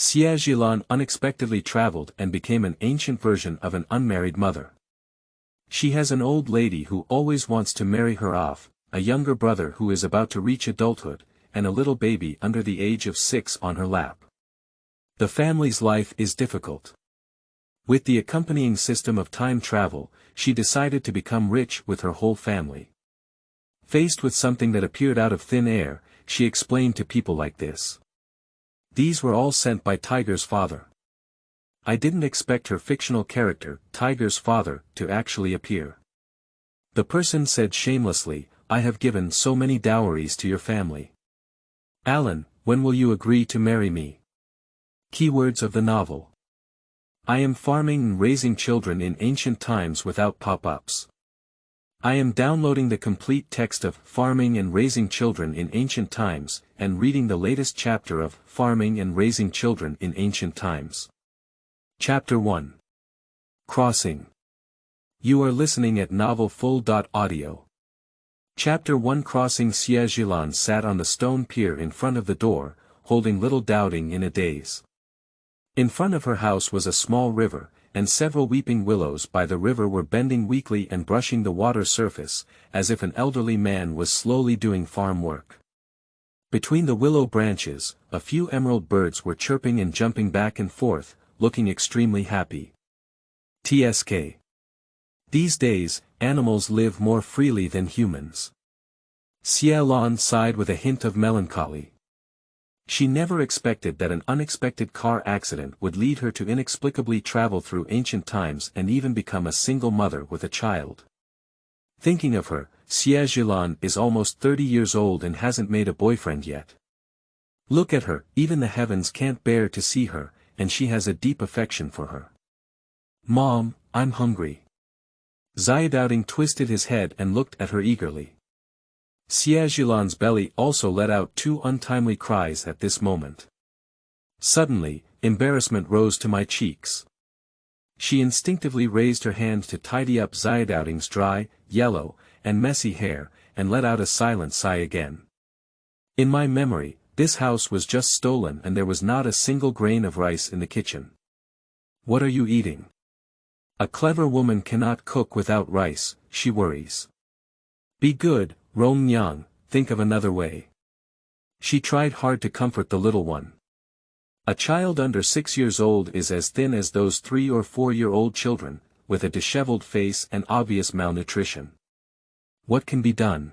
Xie Zhilan unexpectedly traveled and became an ancient version of an unmarried mother. She has an old lady who always wants to marry her off, a younger brother who is about to reach adulthood, and a little baby under the age of 6 on her lap. The family's life is difficult. With the accompanying system of time travel, she decided to become rich with her whole family. Faced with something that appeared out of thin air, she explained to people like this. These were all sent by Tiger's father. I didn't expect her fictional character, Tiger's father, to actually appear. The person said shamelessly, I have given so many dowries to your family. Alan, when will you agree to marry me? Keywords of the novel. I am farming and raising children in ancient times without pop-ups. I am downloading the complete text of Farming and Raising Children in Ancient Times, and reading the latest chapter of Farming and Raising Children in Ancient Times. Chapter 1. Crossing. You are listening at novelfull.audio. Chapter 1. Crossing. Xie Zhilan sat on the stone pier in front of the door, holding little Doubting in a daze. In front of her house was a small river, and several weeping willows by the river were bending weakly and brushing the water surface, as if an elderly man was slowly doing farm work. Between the willow branches, a few emerald birds were chirping and jumping back and forth, looking extremely happy. TSK. These days, animals live more freely than humans. Xie Zhilan sighed with a hint of melancholy. She never expected that an unexpected car accident would lead her to inexplicably travel through ancient times and even become a single mother with a child. Thinking of her, Xie Zhilan is almost 30 years old and hasn't made a boyfriend yet. Look at her, even the heavens can't bear to see her, and she has a deep affection for her. Mom, I'm hungry. Xie Doubting twisted his head and looked at her eagerly. Xie Zhilan's belly also let out 2 untimely cries at this moment. Suddenly, embarrassment rose to my cheeks. She instinctively raised her hand to tidy up Xie Doubting's dry, yellow, and messy hair, and let out a silent sigh again. In my memory, this house was just stolen and there was not a single grain of rice in the kitchen. What are you eating? A clever woman cannot cook without rice, she worries. Be good, Rong Yang, think of another way. She tried hard to comfort the little one. A child under 6 years old is as thin as those 3 or 4-year-old children, with a disheveled face and obvious malnutrition. What can be done?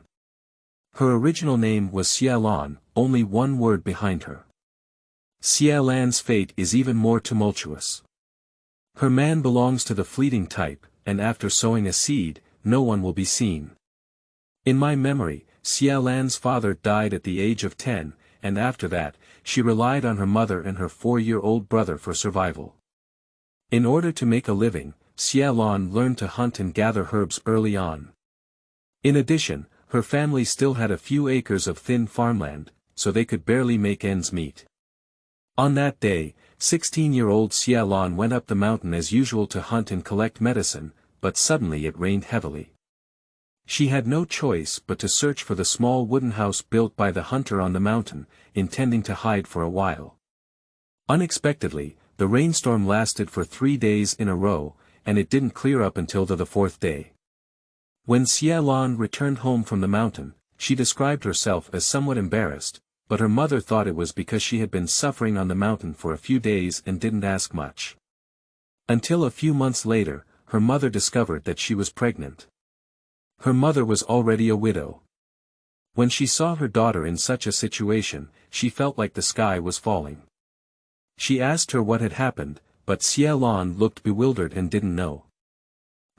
Her original name was Xie Zhilan, only one word behind her. Xie Zhilan's fate is even more tumultuous. Her man belongs to the fleeting type, and after sowing a seed, no one will be seen. In my memory, Xie Zhilan's father died at the age of 10, and after that, she relied on her mother and her 4-year-old brother for survival. In order to make a living, Xie Zhilan learned to hunt and gather herbs early on. In addition, her family still had a few acres of thin farmland, so they could barely make ends meet. On that day, 16-year-old Xie Zhilan went up the mountain as usual to hunt and collect medicine, but suddenly it rained heavily. She had no choice but to search for the small wooden house built by the hunter on the mountain, intending to hide for a while. Unexpectedly, the rainstorm lasted for 3 days in a row, and it didn't clear up until the 4th day. When Xie Zhilan returned home from the mountain, she described herself as somewhat embarrassed, but her mother thought it was because she had been suffering on the mountain for a few days and didn't ask much. Until a few months later, her mother discovered that she was pregnant. Her mother was already a widow. When she saw her daughter in such a situation, she felt like the sky was falling. She asked her what had happened, but Xie Zhilan looked bewildered and didn't know.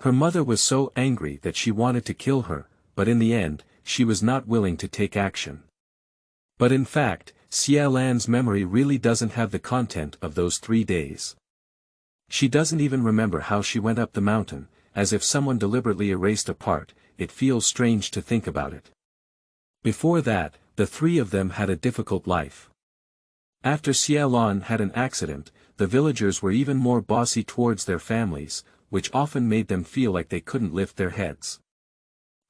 Her mother was so angry that she wanted to kill her, but in the end, she was not willing to take action. But in fact, Xie Zhilan's memory really doesn't have the content of those 3 days. She doesn't even remember how she went up the mountain, as if someone deliberately erased a part. It feels strange to think about it. Before that, the 3 of them had a difficult life. After Xie Zhilan had an accident, the villagers were even more bossy towards their families, which often made them feel like they couldn't lift their heads.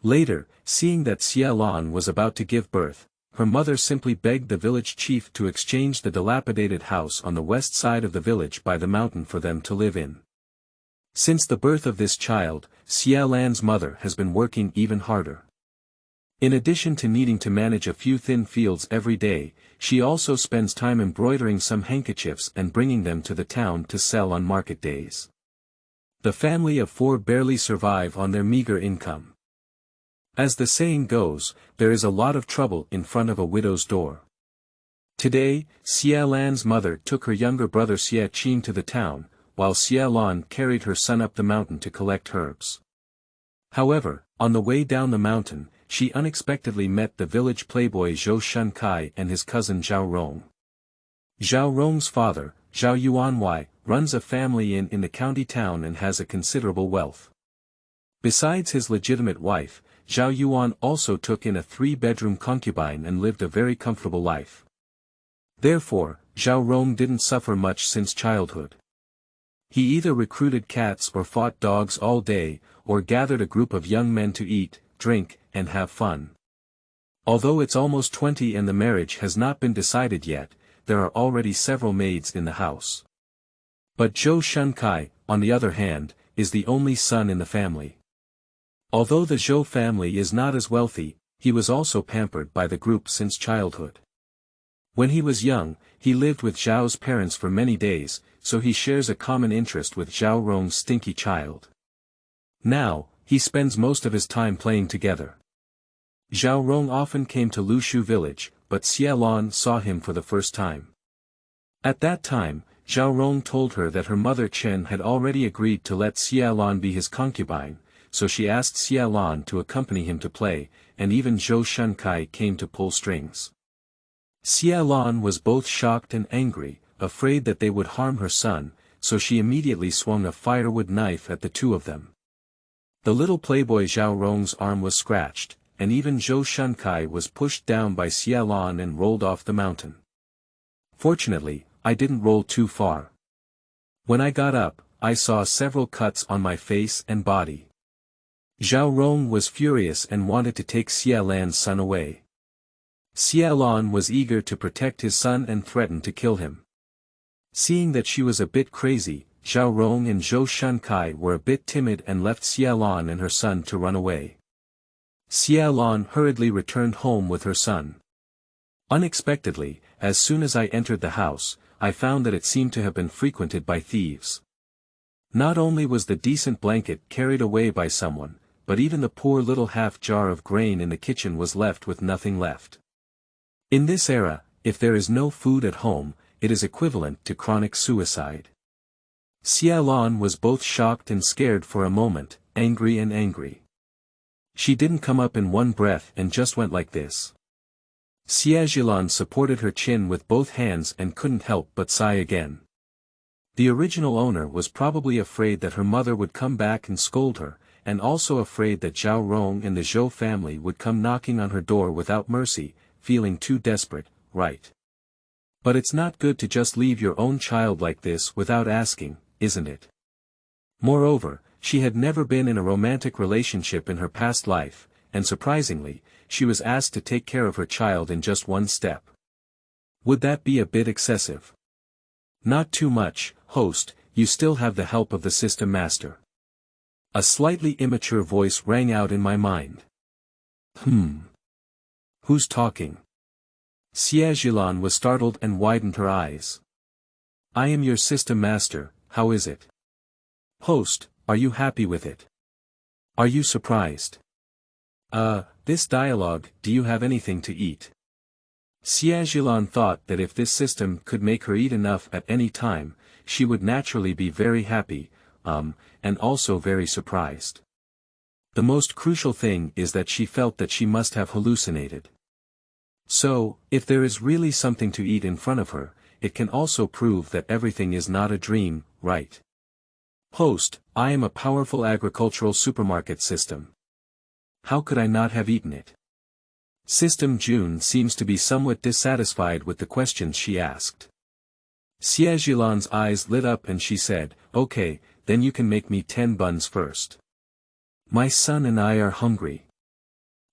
Later, seeing that Xie Zhilan was about to give birth, her mother simply begged the village chief to exchange the dilapidated house on the west side of the village by the mountain for them to live in. Since the birth of this child, Xie Zhilan's mother has been working even harder. In addition to needing to manage a few thin fields every day, she also spends time embroidering some handkerchiefs and bringing them to the town to sell on market days. The family of 4 barely survive on their meager income. As the saying goes, there is a lot of trouble in front of a widow's door. Today, Xie Zhilan's mother took her younger brother Xie Qin to the town, while Xie Zhilan carried her son up the mountain to collect herbs. However, on the way down the mountain, she unexpectedly met the village playboy Zhou Shunkai and his cousin Zhao Rong. Zhao Rong's father, Zhao Yuanwei, runs a family inn in the county town and has a considerable wealth. Besides his legitimate wife, Zhao Yuan also took in a 3-bedroom concubine and lived a very comfortable life. Therefore, Zhao Rong didn't suffer much since childhood. He either recruited cats or fought dogs all day, or gathered a group of young men to eat, drink, and have fun. Although it's almost 20 and the marriage has not been decided yet, there are already several maids in the house. But Zhou Shunkai, on the other hand, is the only son in the family. Although the Zhou family is not as wealthy, he was also pampered by the group since childhood. When he was young, he lived with Zhao's parents for many days, so he shares a common interest with Zhao Rong's stinky child. Now, he spends most of his time playing together. Zhao Rong often came to Lushu village, but Xie Zhilan saw him for the first time. At that time, Zhao Rong told her that her mother Chen had already agreed to let Xie Zhilan be his concubine, so she asked Xie Zhilan to accompany him to play, and even Zhou Shunkai came to pull strings. Xie Zhilan was both shocked and angry, afraid that they would harm her son, so she immediately swung a firewood knife at the two of them. The little playboy Zhao Rong's arm was scratched, and even Zhou Shunkai was pushed down by Xie Zhilan and rolled off the mountain. Fortunately, I didn't roll too far. When I got up, I saw several cuts on my face and body. Zhao Rong was furious and wanted to take Xie Zhilan's son away. Xie Zhilan was eager to protect his son and threatened to kill him. Seeing that she was a bit crazy, Zhao Rong and Zhou Shunkai were a bit timid and left Xie Zhilan and her son to run away. Xie Zhilan hurriedly returned home with her son. Unexpectedly, as soon as I entered the house, I found that it seemed to have been frequented by thieves. Not only was the decent blanket carried away by someone, but even the poor little half jar of grain in the kitchen was left with nothing left. In this era, if there is no food at home, it is equivalent to chronic suicide. Xie Zhilan was both shocked and scared for a moment, angry and angry. She didn't come up in one breath and just went like this. Xie Zhilan supported her chin with both hands and couldn't help but sigh again. The original owner was probably afraid that her mother would come back and scold her, and also afraid that Zhao Rong and the Zhou family would come knocking on her door without mercy, feeling too desperate, right? But it's not good to just leave your own child like this without asking, isn't it? Moreover, she had never been in a romantic relationship in her past life, and surprisingly, she was asked to take care of her child in just one step. Would that be a bit excessive? Not too much, host, you still have the help of the system master. A slightly immature voice rang out in my mind. Who's talking? Xie Zhilan was startled and widened her eyes. I am your system master, how is it? Host, are you happy with it? Are you surprised? This dialogue, do you have anything to eat? Xie Zhilan thought that if this system could make her eat enough at any time, she would naturally be very happy, and also very surprised. The most crucial thing is that she felt that she must have hallucinated. So, if there is really something to eat in front of her, it can also prove that everything is not a dream, right? Host, I am a powerful agricultural supermarket system. How could I not have eaten it? System June seems to be somewhat dissatisfied with the questions she asked. Xie Zhilan's eyes lit up and she said, okay, then you can make me 10 buns first. My son and I are hungry.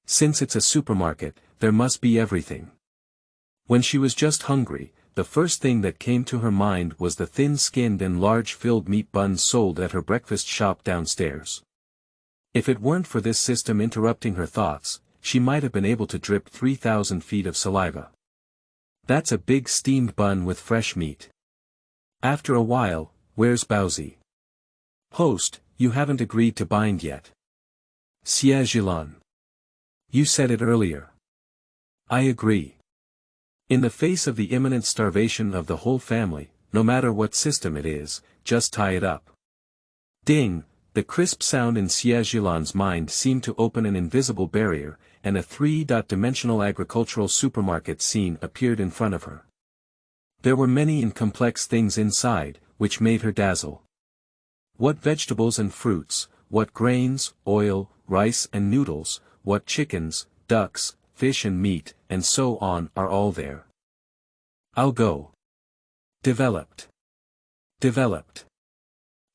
Since it's a supermarket, there must be everything. When she was just hungry, the first thing that came to her mind was the thin-skinned and large-filled meat buns sold at her breakfast shop downstairs. If it weren't for this system interrupting her thoughts, she might have been able to drip 3,000 feet of saliva. That's a big steamed bun with fresh meat. After a while, where's Bowsy? Host, you haven't agreed to bind yet. Xie Zhilan. You said it earlier. I agree. In the face of the imminent starvation of the whole family, no matter what system it is, just tie it up. Ding, the crisp sound in Xie Zhilan's mind seemed to open an invisible barrier, and a three-dimensional agricultural supermarket scene appeared in front of her. There were many and complex things inside, which made her dazzle. What vegetables and fruits, what grains, oil, rice and noodles, what chickens, ducks, fish and meat, and so on are all there. I'll go. Developed. Developed.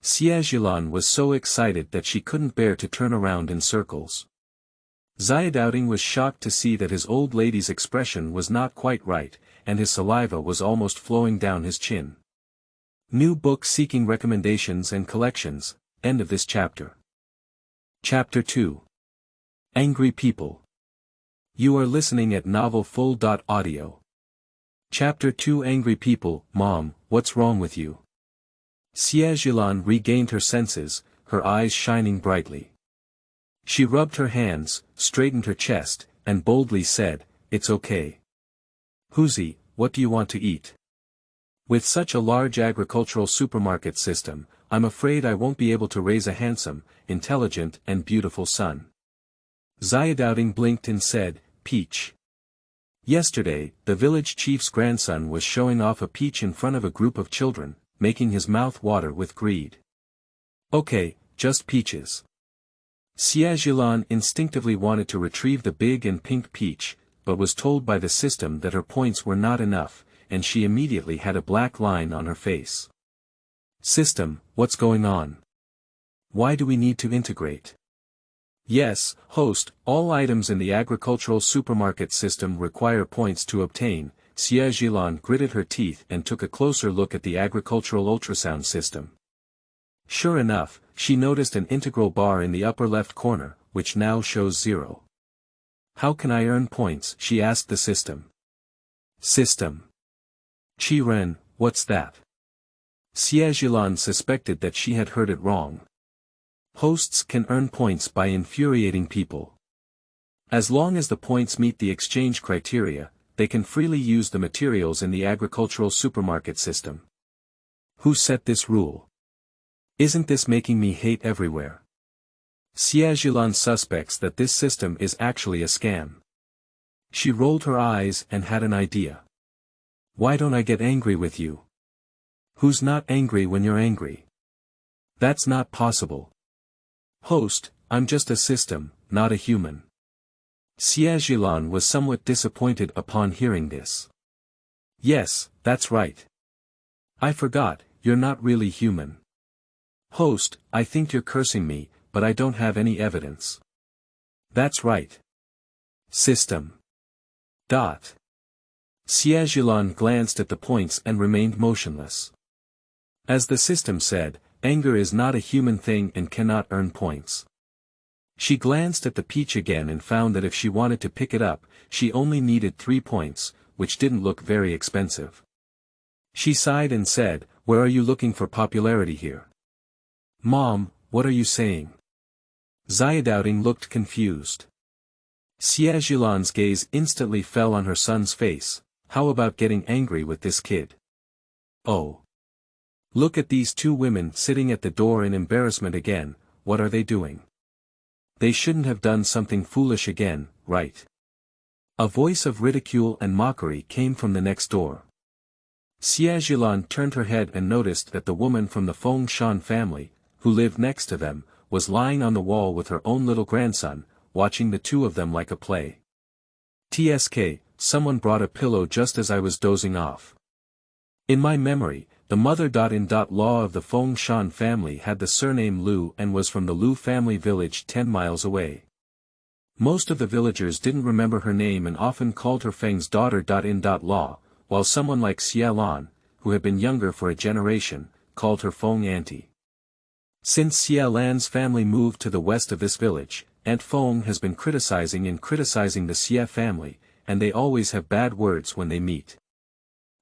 Xie Zhilan was so excited that she couldn't bear to turn around in circles. Xie Zhilan was shocked to see that his old lady's expression was not quite right, and his saliva was almost flowing down his chin. New book seeking recommendations and collections, end of this chapter. Chapter 2. Angry People. You are listening at novelfull.audio. Chapter 2 Angry People. Mom, what's wrong with you? Xie Zhilan regained her senses, her eyes shining brightly. She rubbed her hands, straightened her chest, and boldly said, "It's okay. Huzi, what do you want to eat?" With such a large agricultural supermarket system, I'm afraid I won't be able to raise a handsome, intelligent and beautiful son. Xie Zhilan blinked and said, "Peach." Yesterday, the village chief's grandson was showing off a peach in front of a group of children, making his mouth water with greed. Okay, just peaches. Xie Zhilan instinctively wanted to retrieve the big and pink peach, but was told by the system that her points were not enough, and she immediately had a black line on her face. System, what's going on? Why do we need to integrate? Yes, host, all items in the agricultural supermarket system require points to obtain. Xie Zhilan gritted her teeth and took a closer look at the agricultural ultrasound system. Sure enough, she noticed an integral bar in the upper left corner, which now shows 0. How can I earn points? She asked the system. System. Qiren, what's that? Xie Zhilan suspected that she had heard it wrong. Hosts can earn points by infuriating people. As long as the points meet the exchange criteria, they can freely use the materials in the agricultural supermarket system. Who set this rule? Isn't this making me hate everywhere? Xie Zhilan suspects that this system is actually a scam. She rolled her eyes and had an idea. Why don't I get angry with you? Who's not angry when you're angry? That's not possible. Host, I'm just a system, not a human. Xie Zhilan was somewhat disappointed upon hearing this. Yes, that's right. I forgot, you're not really human. Host, I think you're cursing me, but I don't have any evidence. That's right. System. Dot. Xie Zhilan glanced at the points and remained motionless. As the system said, anger is not a human thing and cannot earn points. She glanced at the peach again and found that if she wanted to pick it up, she only needed 3 points, which didn't look very expensive. She sighed and said, "Where are you looking for popularity here?" Mom, what are you saying? Xie Zhilan looked confused. Xie Zhilan's gaze instantly fell on her son's face. How about getting angry with this kid? Oh. Look at these 2 women sitting at the door in embarrassment again, what are they doing? They shouldn't have done something foolish again, right? A voice of ridicule and mockery came from the next door. Xie Zhilan turned her head and noticed that the woman from the Feng Shan family, who lived next to them, was lying on the wall with her own little grandson, watching the 2 of them like a play. TSK, someone brought a pillow just as I was dozing off. In my memory, the mother-in-law of the Feng Shan family had the surname Lu and was from the Lu family village 10 miles away. Most of the villagers didn't remember her name and often called her Feng's daughter.in.law, while someone like Xie Zhilan, who had been younger for a generation, called her Feng auntie. Since Xie Zhilan's family moved to the west of this village, Aunt Feng has been criticizing the Xie family, and they always have bad words when they meet.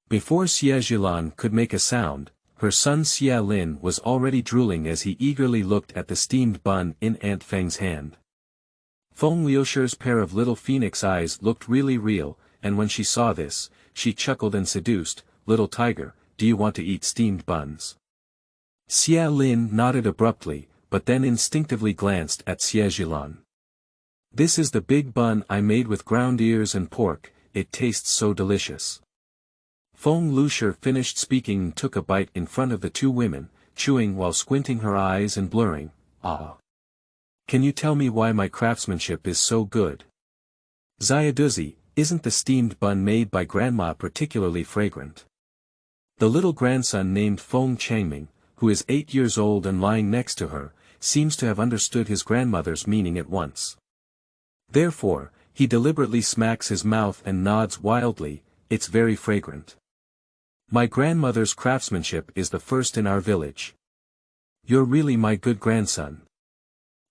Before Xie Zhilan could make a sound, her son Xie Lin was already drooling as he eagerly looked at the steamed bun in Aunt Feng's hand. Feng Liusher's pair of little phoenix eyes looked really real, and when she saw this, she chuckled and seduced, "Little tiger, do you want to eat steamed buns?" Xie Lin nodded abruptly, but then instinctively glanced at Xie Zhilan. "This is the big bun I made with ground ears and pork, it tastes so delicious." Feng Liusher finished speaking and took a bite in front of the two women, chewing while squinting her eyes and blurring, "Ah. Can you tell me why my craftsmanship is so good? Xie, isn't the steamed bun made by Grandma particularly fragrant?" The little grandson named Feng Changming, who is 8 years old and lying next to her, seems to have understood his grandmother's meaning at once. Therefore, he deliberately smacks his mouth and nods wildly, "It's very fragrant. My grandmother's craftsmanship is the first in our village. You're really my good grandson."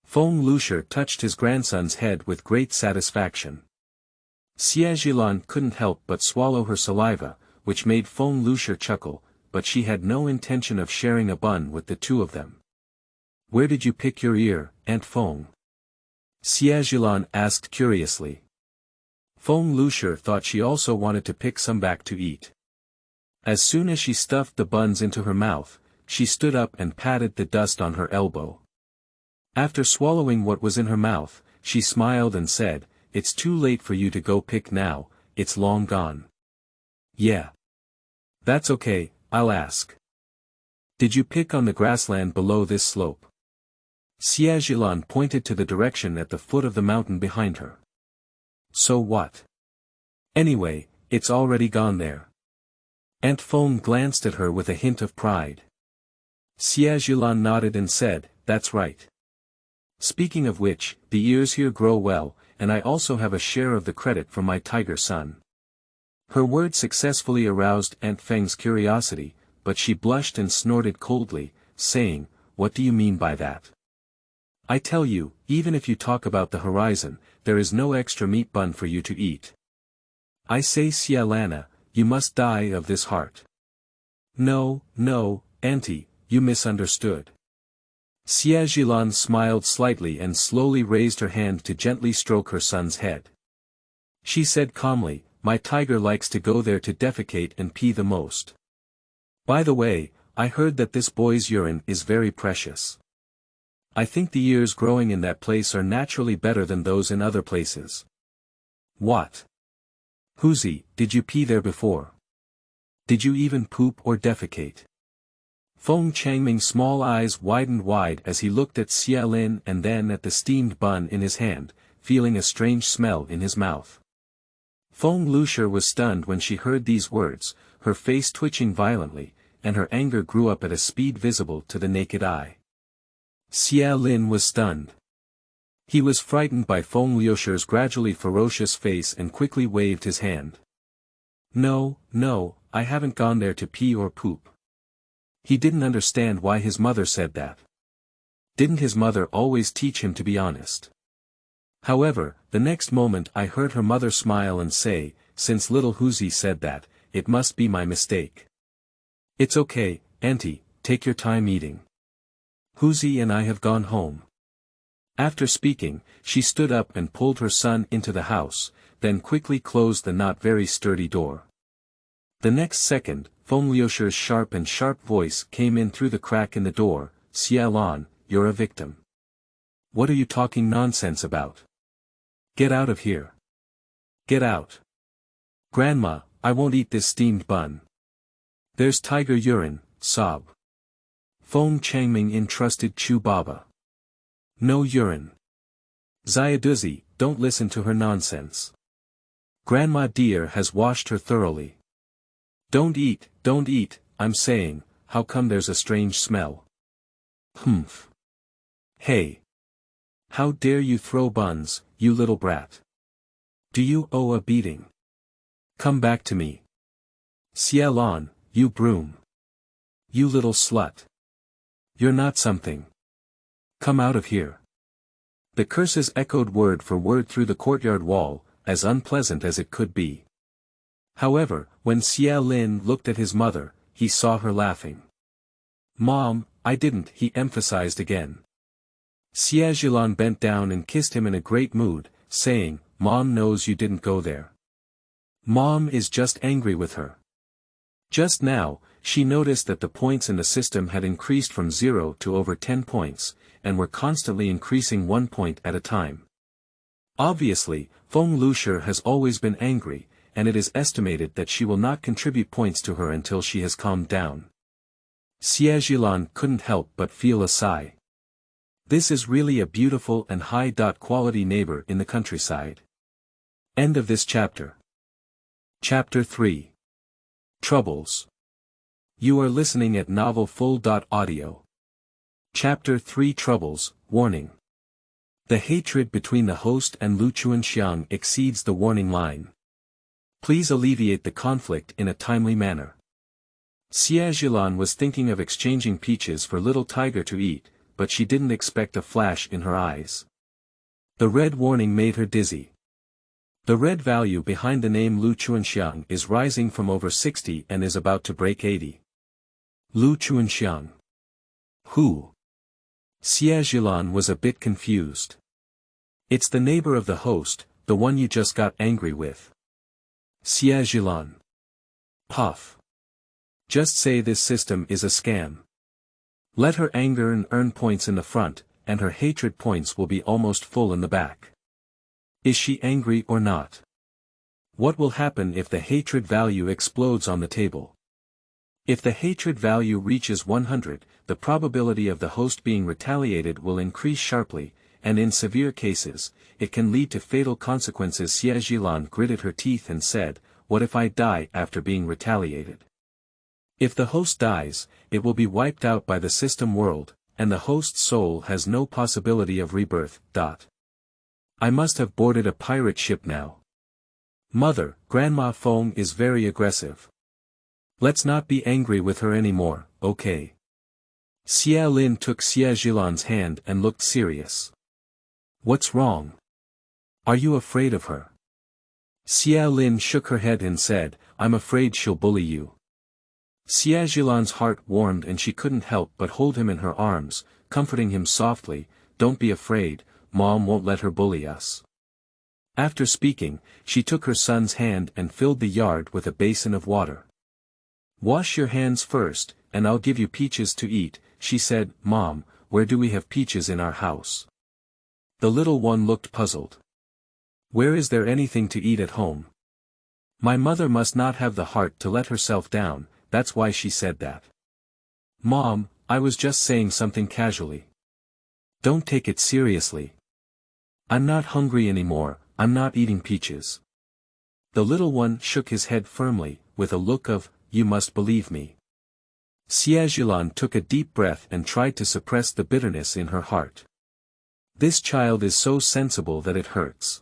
Feng Liusher touched his grandson's head with great satisfaction. Xie Zhilan couldn't help but swallow her saliva, which made Feng Liusher chuckle, but she had no intention of sharing a bun with the two of them. "Where did you pick your ear, Aunt Feng?" Xie Zhilan asked curiously. Feng Liusher thought she also wanted to pick some back to eat. As soon as she stuffed the buns into her mouth, she stood up and patted the dust on her elbow. After swallowing what was in her mouth, she smiled and said, "It's too late for you to go pick now, it's long gone." "Yeah. That's okay, I'll ask. Did you pick on the grassland below this slope?" Xie Zhilan pointed to the direction at the foot of the mountain behind her. "So what? Anyway, it's already gone there." Aunt Feng glanced at her with a hint of pride. Xie Zhilan nodded and said, "That's right. Speaking of which, the ears here grow well, and I also have a share of the credit from my tiger son." Her words successfully aroused Aunt Feng's curiosity, but she blushed and snorted coldly, saying, "What do you mean by that? I tell you, even if you talk about the horizon, there is no extra meat bun for you to eat. I say Xie Lana, you must die of this heart." "No, Auntie, you misunderstood." Xie Zhilan smiled slightly and slowly raised her hand to gently stroke her son's head. She said calmly, "My tiger likes to go there to defecate and pee the most. By the way, I heard that this boy's urine is very precious. I think the ears growing in that place are naturally better than those in other places." "What? Huzi, did you pee there before? Did you even poop or defecate?" Feng Changming's small eyes widened wide as he looked at Xie Lin and then at the steamed bun in his hand, feeling a strange smell in his mouth. Feng Liusher was stunned when she heard these words, her face twitching violently, and her anger grew up at a speed visible to the naked eye. Xie Lin was stunned. He was frightened by Feng Liusher's gradually ferocious face and quickly waved his hand. No, I haven't gone there to pee or poop." He didn't understand why his mother said that. Didn't his mother always teach him to be honest? However, the next moment I heard her mother smile and say, "Since little Huzi said that, it must be my mistake. It's okay, Auntie, take your time eating. Huzi and I have gone home." After speaking, she stood up and pulled her son into the house, then quickly closed the not very sturdy door. The next second, Feng Liusher's sharp voice came in through the crack in the door, "Xie Lan, you're a victim. What are you talking nonsense about? Get out of here. Get out. Grandma, I won't eat this steamed bun. There's tiger urine, sob." Feng Changming entrusted Chu Baba. "No urine. Xie, don't listen to her nonsense. Grandma dear has washed her thoroughly. Don't eat, I'm saying, how come there's a strange smell?" "Humph. Hey. How dare you throw buns, you little brat. Do you owe a beating? Come back to me. Xie Zhilan, you broom. You little slut. You're not something. Come out of here. The curses echoed word for word through the courtyard wall, as unpleasant as it could be. However, when Xie Zhilan looked at his mother, he saw her laughing. Mom, I didn't, he emphasized again. Xie Zhilan bent down and kissed him in a great mood, saying, Mom knows you didn't go there. Mom is just angry with her. Just now, she noticed that the points in the system had increased from 0 to over 10 points, and were constantly increasing 1 point at a time. Obviously, Feng Lushi has always been angry, and it is estimated that she will not contribute points to her until she has calmed down. Xie Zhilan couldn't help but feel a sigh. This is really a beautiful and high-quality neighbor in the countryside. End of this chapter. Chapter 3. Troubles. You are listening at novelfull.audio. Chapter 3 Troubles, Warning. The hatred between the host and Lu Chuanxiang exceeds the warning line. Please alleviate the conflict in a timely manner. Xie Zhilan was thinking of exchanging peaches for little tiger to eat, but she didn't expect a flash in her eyes. The red warning made her dizzy. The red value behind the name Lu Chuanxiang is rising from over 60 and is about to break 80. Lu Chuanxiang. Who? Xie Zhilan was a bit confused. It's the neighbor of the host, the one you just got angry with. Xie Zhilan. Puff. Just say this system is a scam. Let her anger and earn points in the front, and her hatred points will be almost full in the back. Is she angry or not? What will happen if the hatred value explodes on the table? If the hatred value reaches 100, the probability of the host being retaliated will increase sharply, and in severe cases, it can lead to fatal consequences. Xie Zhilan gritted her teeth and said, what if I die after being retaliated? If the host dies, it will be wiped out by the system world, and the host's soul has no possibility of rebirth. I must have boarded a pirate ship now. Mother, Grandma Feng is very aggressive. Let's not be angry with her anymore, okay? Xie Zhilan took Xie Zhilan's hand and looked serious. What's wrong? Are you afraid of her? Xie Zhilan shook her head and said, I'm afraid she'll bully you. Xie Zhilan's heart warmed and she couldn't help but hold him in her arms, comforting him softly, don't be afraid, Mom won't let her bully us. After speaking, she took her son's hand and filled the yard with a basin of water. Wash your hands first, and I'll give you peaches to eat, she said. Mom, where do we have peaches in our house? The little one looked puzzled. Where is there anything to eat at home? My mother must not have the heart to let herself down, that's why she said that. Mom, I was just saying something casually. Don't take it seriously. I'm not hungry anymore, I'm not eating peaches. The little one shook his head firmly, with a look of, you must believe me. Xie Zhilan took a deep breath and tried to suppress the bitterness in her heart. This child is so sensible that it hurts.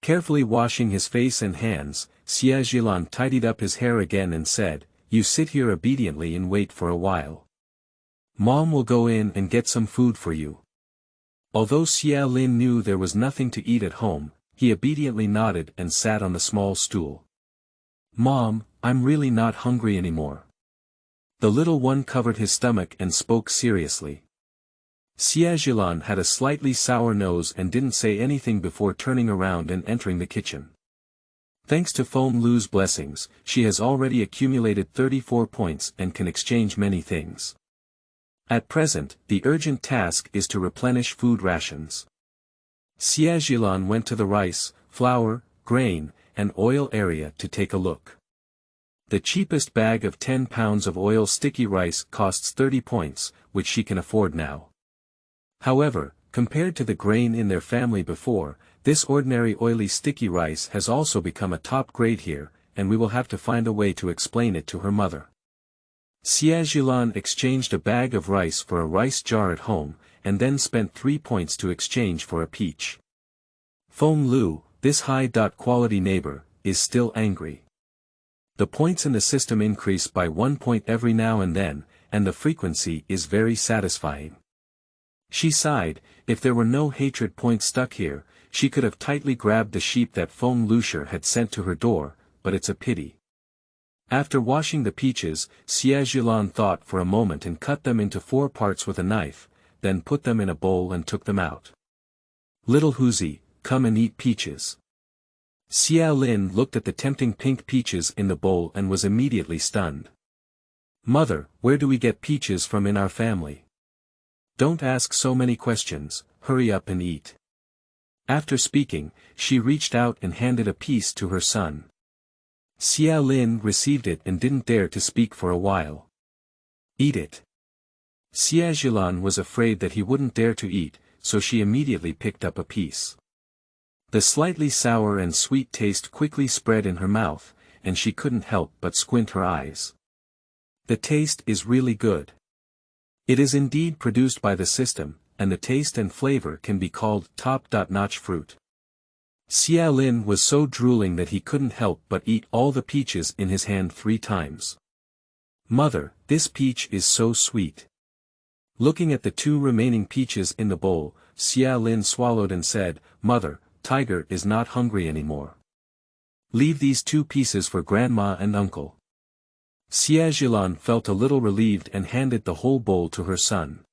Carefully washing his face and hands, Xie Zhilan tidied up his hair again and said, you sit here obediently and wait for a while. Mom will go in and get some food for you. Although Xie Zhilan knew there was nothing to eat at home, he obediently nodded and sat on the small stool. Mom, I'm really not hungry anymore. The little one covered his stomach and spoke seriously. Xie Zhilan had a slightly sour nose and didn't say anything before turning around and entering the kitchen. Thanks to Feng Lu's blessings, she has already accumulated 34 points and can exchange many things. At present, the urgent task is to replenish food rations. Xie Zhilan went to the rice, flour, grain, and oil area to take a look. The cheapest bag of 10 pounds of oil sticky rice costs 30 points, which she can afford now. However, compared to the grain in their family before, this ordinary oily sticky rice has also become a top grade here, and we will have to find a way to explain it to her mother. Xie Zhilan exchanged a bag of rice for a rice jar at home, and then spent 3 points to exchange for a peach. Feng Lu, this high-quality neighbor, is still angry. The points in the system increase by 1 point every now and then, and the frequency is very satisfying. She sighed. If there were no hatred points stuck here, she could have tightly grabbed the sheep that Feng Lucia had sent to her door, but it's a pity. After washing the peaches, Xie Zhilan thought for a moment and cut them into 4 parts with a knife, then put them in a bowl and took them out. Little Huzi, come and eat peaches. Xie Lin looked at the tempting pink peaches in the bowl and was immediately stunned. Mother, where do we get peaches from in our family? Don't ask so many questions, hurry up and eat. After speaking, she reached out and handed a piece to her son. Xie Lin received it and didn't dare to speak for a while. Eat it. Xie Zhilan was afraid that he wouldn't dare to eat, so she immediately picked up a piece. The slightly sour and sweet taste quickly spread in her mouth, and she couldn't help but squint her eyes. The taste is really good. It is indeed produced by the system, and the taste and flavor can be called top-notch fruit. Xie Lin was so drooling that he couldn't help but eat all the peaches in his hand 3 times. Mother, this peach is so sweet. Looking at the 2 remaining peaches in the bowl, Xie Lin swallowed and said, Mother, Tiger is not hungry anymore. Leave these 2 pieces for Grandma and Uncle. Xie Zhilan felt a little relieved and handed the whole bowl to her son.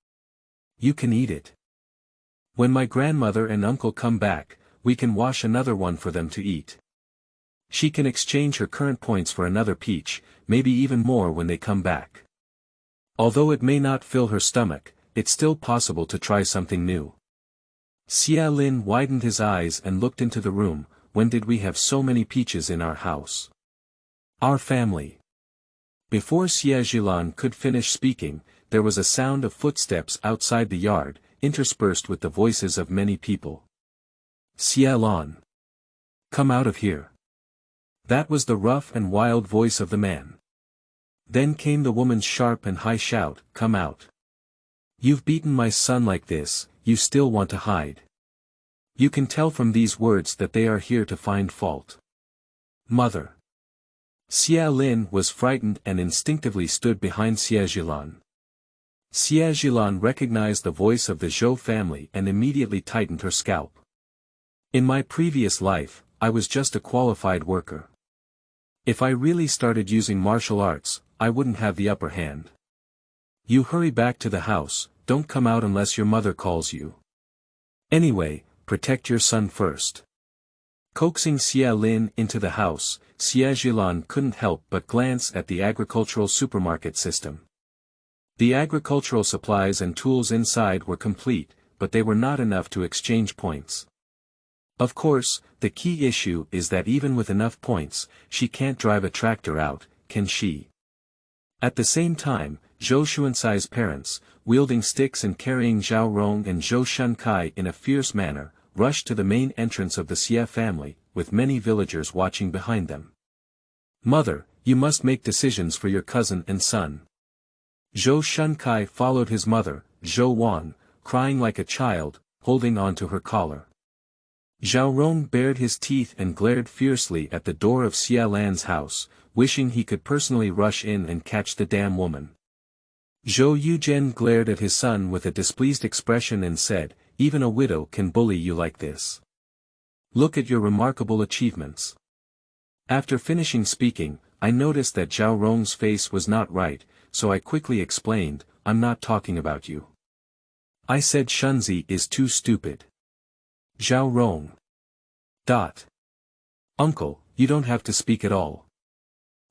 You can eat it. When my grandmother and uncle come back, we can wash another one for them to eat. She can exchange her current points for another peach, maybe even more when they come back. Although it may not fill her stomach, it's still possible to try something new. Xie Lin widened his eyes and looked into the room. When did we have so many peaches in our house? Our family. Before Xie Zhilan could finish speaking, there was a sound of footsteps outside the yard, interspersed with the voices of many people. Xie Lan. Come out of here. That was the rough and wild voice of the man. Then came the woman's sharp and high shout, Come out. You've beaten my son like this, you still want to hide. You can tell from these words that they are here to find fault. Mother. Xie Lin was frightened and instinctively stood behind Xie Zhilan. Xie Zhilan recognized the voice of the Zhou family and immediately tightened her scalp. In my previous life, I was just a qualified worker. If I really started using martial arts, I wouldn't have the upper hand. You hurry back to the house, don't come out unless your mother calls you. Anyway, protect your son first. Coaxing Xie Lin into the house, Xie Zhilan couldn't help but glance at the agricultural supermarket system. The agricultural supplies and tools inside were complete, but they were not enough to exchange points. Of course, the key issue is that even with enough points, she can't drive a tractor out, can she? At the same time, Zhou Xuancai's parents, wielding sticks and carrying Zhao Rong and Zhou Shunkai in a fierce manner, rushed to the main entrance of the Xie family, with many villagers watching behind them. Mother, you must make decisions for your cousin and son. Zhou Shunkai followed his mother, Zhou Wang, crying like a child, holding on to her collar. Zhao Rong bared his teeth and glared fiercely at the door of Xie Lan's house, wishing he could personally rush in and catch the damn woman. Zhou Yuzhen glared at his son with a displeased expression and said, Even a widow can bully you like this. Look at your remarkable achievements. After finishing speaking, I noticed that Zhao Rong's face was not right, so I quickly explained, I'm not talking about you. I said Shunzi is too stupid. Zhao Rong. Uncle, you don't have to speak at all.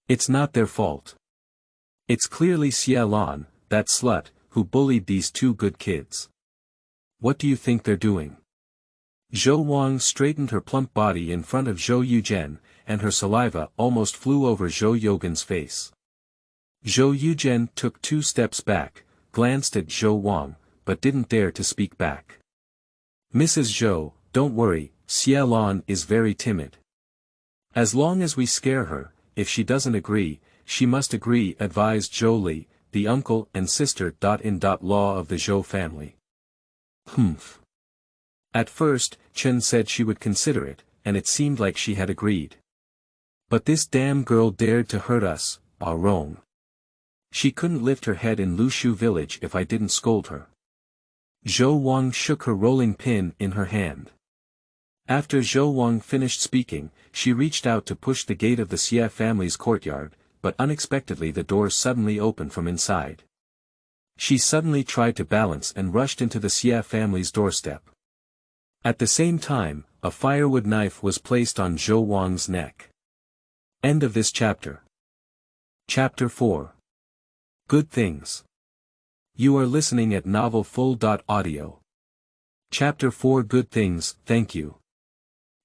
It's not their fault. It's clearly Xie Lan, that slut, who bullied these 2 good kids. What do you think they're doing? Zhou Wang straightened her plump body in front of Zhou Yuzhen, and her saliva almost flew over Zhou Yogan's face. Zhou Yuzhen took 2 steps back, glanced at Zhou Wang, but didn't dare to speak back. Mrs. Zhou, don't worry, Xie Lan is very timid. As long as we scare her, if she doesn't agree, she must agree, advised Zhou Li, the uncle and sister. In law of the Zhou family. Humph. At first, Chen said she would consider it, and it seemed like she had agreed. But this damn girl dared to hurt us, Rong. She couldn't lift her head in Lushu village if I didn't scold her. Zhou Wang shook her rolling pin in her hand. After Zhou Wang finished speaking, she reached out to push the gate of the Xie family's courtyard, but unexpectedly the door suddenly opened from inside. She suddenly tried to balance and rushed into the Xie family's doorstep. At the same time, a firewood knife was placed on Zhou Wang's neck. End of this chapter. Chapter 4. Good Things. You are listening at novelfull.audio. Chapter 4 Good Things, thank you.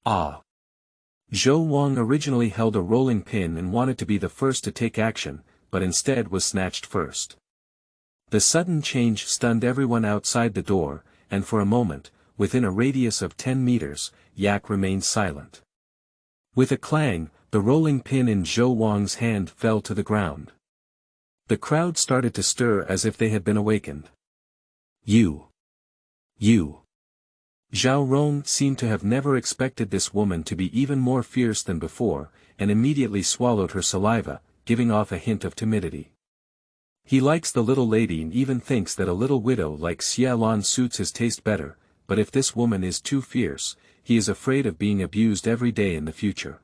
Zhou Wang originally held a rolling pin and wanted to be the first to take action, but instead was snatched first. The sudden change stunned everyone outside the door, and for a moment, within a radius of 10 meters, Yak remained silent. With a clang, the rolling pin in Zhou Wang's hand fell to the ground. The crowd started to stir as if they had been awakened. You. Zhao Rong seemed to have never expected this woman to be even more fierce than before, and immediately swallowed her saliva, giving off a hint of timidity. He likes the little lady and even thinks that a little widow like Xie Zhilan suits his taste better, but if this woman is too fierce, he is afraid of being abused every day in the future.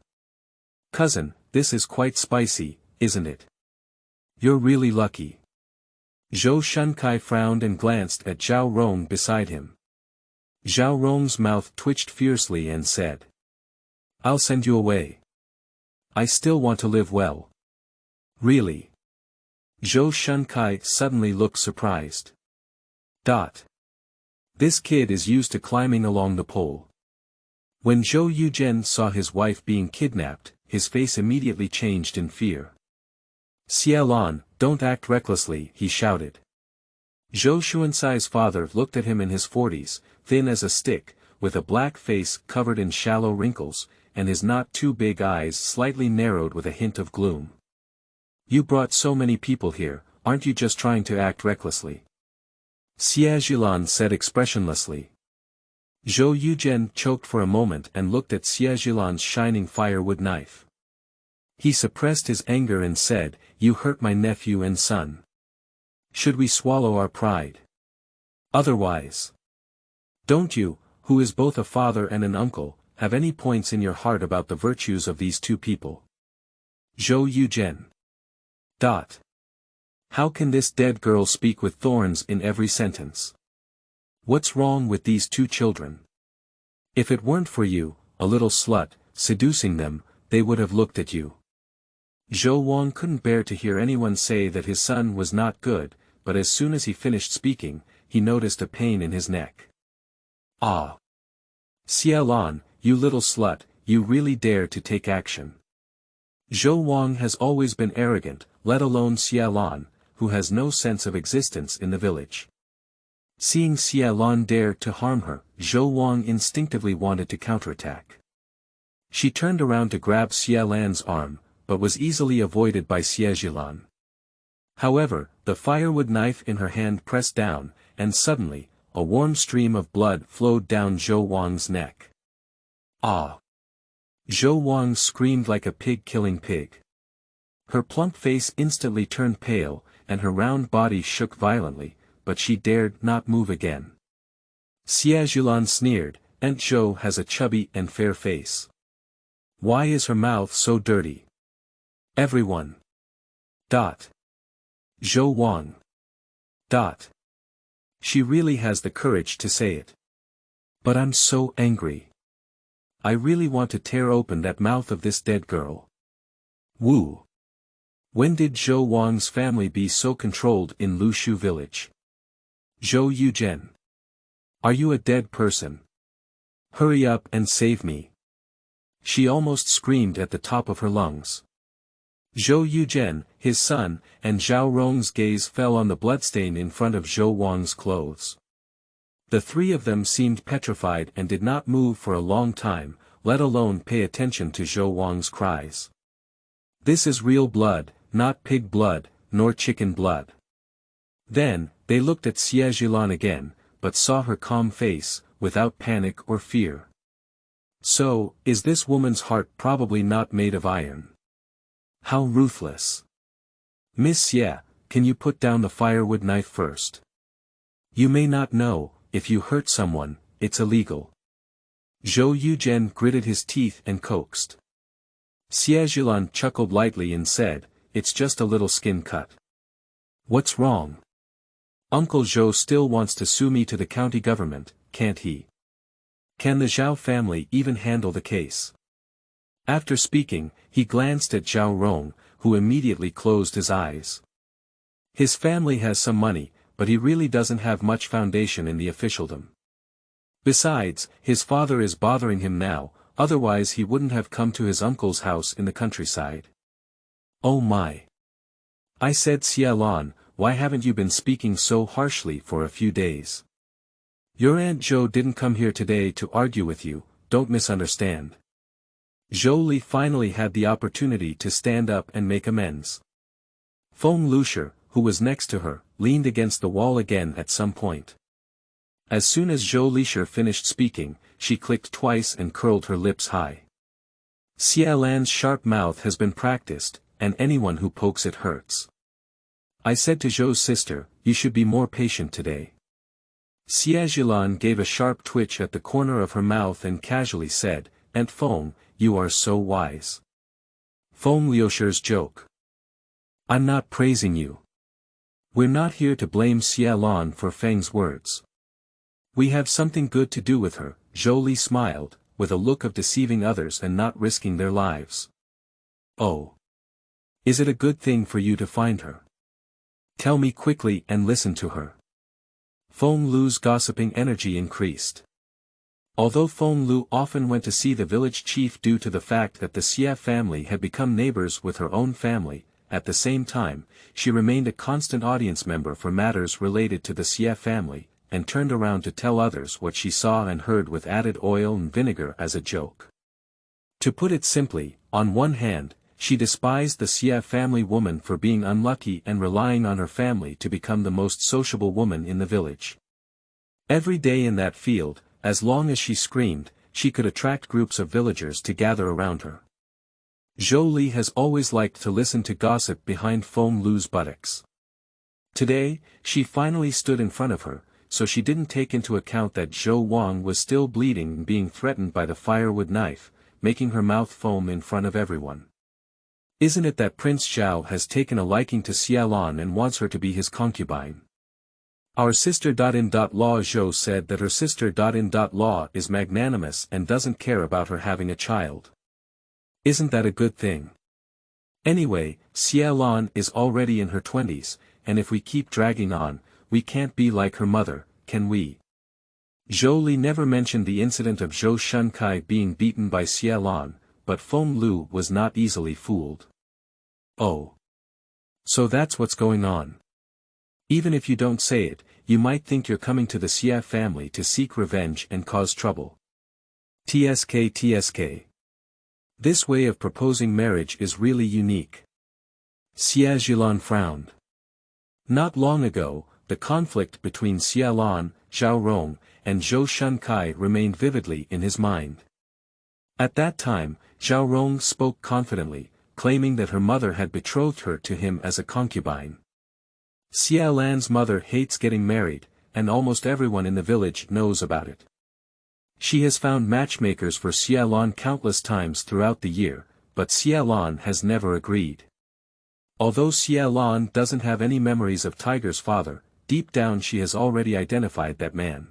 Cousin, this is quite spicy, isn't it? You're really lucky. Zhou Shunkai frowned and glanced at Zhao Rong beside him. Zhao Rong's mouth twitched fiercely and said, I'll send you away. I still want to live well. Really? Zhou Shunkai suddenly looked surprised. This kid is used to climbing along the pole. When Zhou Yuzhen saw his wife being kidnapped, his face immediately changed in fear. Xie Lan, don't act recklessly, he shouted. Zhou Xuansai's father looked at him in his 40s, thin as a stick, with a black face covered in shallow wrinkles, and his not too big eyes slightly narrowed with a hint of gloom. You brought so many people here, aren't you just trying to act recklessly? Xie Zhilan said expressionlessly. Zhou Yuzhen choked for a moment and looked at Xie Zhilan's shining firewood knife. He suppressed his anger and said, You hurt my nephew and son. Should we swallow our pride? Otherwise. Don't you, who is both a father and an uncle, have any points in your heart about the virtues of these two people? Zhou Yuzhen. How can this dead girl speak with thorns in every sentence? What's wrong with these two children? If it weren't for you, a little slut, seducing them, they would have looked at you. Zhou Wang couldn't bear to hear anyone say that his son was not good, but as soon as he finished speaking, he noticed a pain in his neck. Xie Lan, you little slut, you really dare to take action. Zhou Wang has always been arrogant, let alone Xie Lan, who has no sense of existence in the village. Seeing Xie Lan dare to harm her, Zhou Wang instinctively wanted to counterattack. She turned around to grab Xie Lan's arm, but was easily avoided by Xie Zhilan. However, the firewood knife in her hand pressed down, and suddenly, a warm stream of blood flowed down Zhou Wang's neck. Zhou Wang screamed like a pig killing pig. Her plump face instantly turned pale, and her round body shook violently, but she dared not move again. Xie Zhilan sneered, Aunt Zhou has a chubby and fair face. Why is her mouth so dirty? Everyone. Zhou Wang. She really has the courage to say it. But I'm so angry. I really want to tear open that mouth of this dead girl. Woo. When did Zhou Wang's family be so controlled in Lushu village? Zhou Yuzhen. Are you a dead person? Hurry up and save me. She almost screamed at the top of her lungs. Zhou Yuzhen, his son, and Zhao Rong's gaze fell on the bloodstain in front of Zhou Wang's clothes. The three of them seemed petrified and did not move for a long time, let alone pay attention to Zhou Wang's cries. This is real blood, not pig blood, nor chicken blood. Then, they looked at Xie Zhilan again, but saw her calm face, without panic or fear. So, is this woman's heart probably not made of iron? How ruthless. Miss Xie, can you put down the firewood knife first? You may not know, if you hurt someone, it's illegal. Zhou Yuzhen gritted his teeth and coaxed. Xie Zhilan chuckled lightly and said, it's just a little skin cut. What's wrong? Uncle Zhou still wants to sue me to the county government, can't he? Can the Zhao family even handle the case? After speaking, he glanced at Zhao Rong, who immediately closed his eyes. His family has some money, but he really doesn't have much foundation in the officialdom. Besides, his father is bothering him now, otherwise he wouldn't have come to his uncle's house in the countryside. Oh my! I said, Xie Lan, why haven't you been speaking so harshly for a few days? Your Aunt Zhou didn't come here today to argue with you, don't misunderstand. Zhou Li finally had the opportunity to stand up and make amends. Feng Lucia, who was next to her, leaned against the wall again at some point. As soon as Zhou Lisha finished speaking, she clicked twice and curled her lips high. Xie Lan's sharp mouth has been practiced, and anyone who pokes it hurts. I said to Zhou's sister, you should be more patient today. Xie Zhilan gave a sharp twitch at the corner of her mouth and casually said, Aunt Feng, you are so wise. Feng Liusher's joke. I'm not praising you. We're not here to blame Xie Lan for Feng's words. We have something good to do with her, Zhou Li smiled, with a look of deceiving others and not risking their lives. Oh. Is it a good thing for you to find her? Tell me quickly and listen to her. Feng Lu's gossiping energy increased. Although Feng Lu often went to see the village chief due to the fact that the Xie family had become neighbors with her own family, at the same time, she remained a constant audience member for matters related to the Xie family, and turned around to tell others what she saw and heard with added oil and vinegar as a joke. To put it simply, on one hand, she despised the Xie family woman for being unlucky and relying on her family to become the most sociable woman in the village. Every day in that field, as long as she screamed, she could attract groups of villagers to gather around her. Zhou Li has always liked to listen to gossip behind Feng Lu's buttocks. Today, she finally stood in front of her, so she didn't take into account that Zhou Wang was still bleeding and being threatened by the firewood knife, making her mouth foam in front of everyone. Isn't it that Prince Zhao has taken a liking to Xie Lan and wants her to be his concubine? Our sister.in.law Zhou said that her sister.in.law is magnanimous and doesn't care about her having a child. Isn't that a good thing? Anyway, Xie Lan is already in her 20s, and if we keep dragging on, we can't be like her mother, can we? Zhou Li never mentioned the incident of Zhou Shunkai being beaten by Xie Lan, but Feng Lu was not easily fooled. Oh. So that's what's going on. Even if you don't say it, you might think you're coming to the Xie family to seek revenge and cause trouble. TSK. This way of proposing marriage is really unique. Xie Zhilan frowned. Not long ago, the conflict between Xie Lan, Zhao Rong, and Zhou Shunkai remained vividly in his mind. At that time, Zhao Rong spoke confidently, claiming that her mother had betrothed her to him as a concubine. Xie Lan's mother hates getting married, and almost everyone in the village knows about it. She has found matchmakers for Xie Lan countless times throughout the year, but Xie Lan has never agreed. Although Xie Lan doesn't have any memories of Tiger's father, deep down she has already identified that man.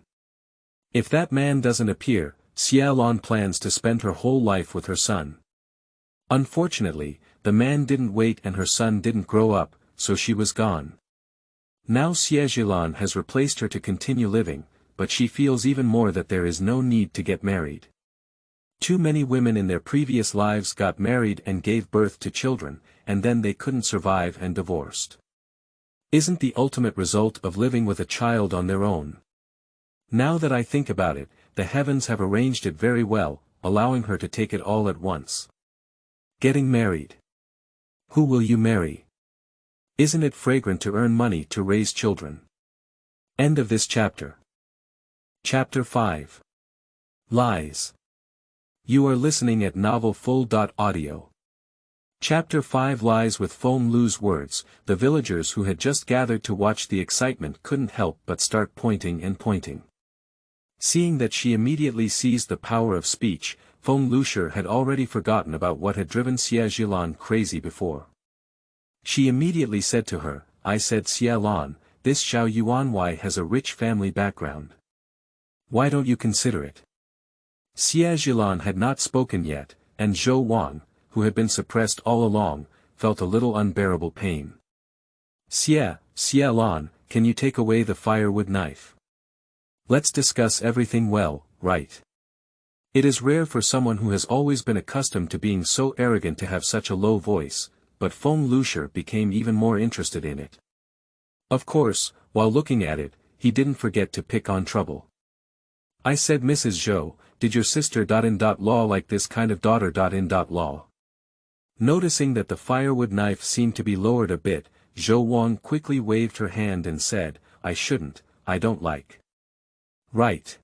If that man doesn't appear, Xie Lan plans to spend her whole life with her son. Unfortunately, the man didn't wait and her son didn't grow up, so she was gone. Now Xie Zhilan has replaced her to continue living, but she feels even more that there is no need to get married. Too many women in their previous lives got married and gave birth to children, and then they couldn't survive and divorced. Isn't the ultimate result of living with a child on their own? Now that I think about it, the heavens have arranged it very well, allowing her to take it all at once. Getting married. Who will you marry? Isn't it fragrant to earn money to raise children? End of this chapter. Chapter 5. Lies. You are listening at novelfull.audio. Chapter 5. Lies. With Feng Lu's words, the villagers who had just gathered to watch the excitement couldn't help but start pointing and pointing. Seeing that she immediately seized the power of speech, Feng Lushi had already forgotten about what had driven Xie Zhilan crazy before. She immediately said to her, "I said Xie Lan, this Xiao Yuanwei has a rich family background. Why don't you consider it?" Xie Zhilan had not spoken yet, and Zhou Wang, who had been suppressed all along, felt a little unbearable pain. Xie Lan, can you take away the firewood knife? Let's discuss everything well, right? It is rare for someone who has always been accustomed to being so arrogant to have such a low voice, but Feng Lushi became even more interested in it. Of course, while looking at it, he didn't forget to pick on trouble. "I said Mrs. Zhou, did your sister law like this kind of daughter law?" Noticing that the firewood knife seemed to be lowered a bit, Zhou Wang quickly waved her hand and said, "I shouldn't, I don't like." "Right.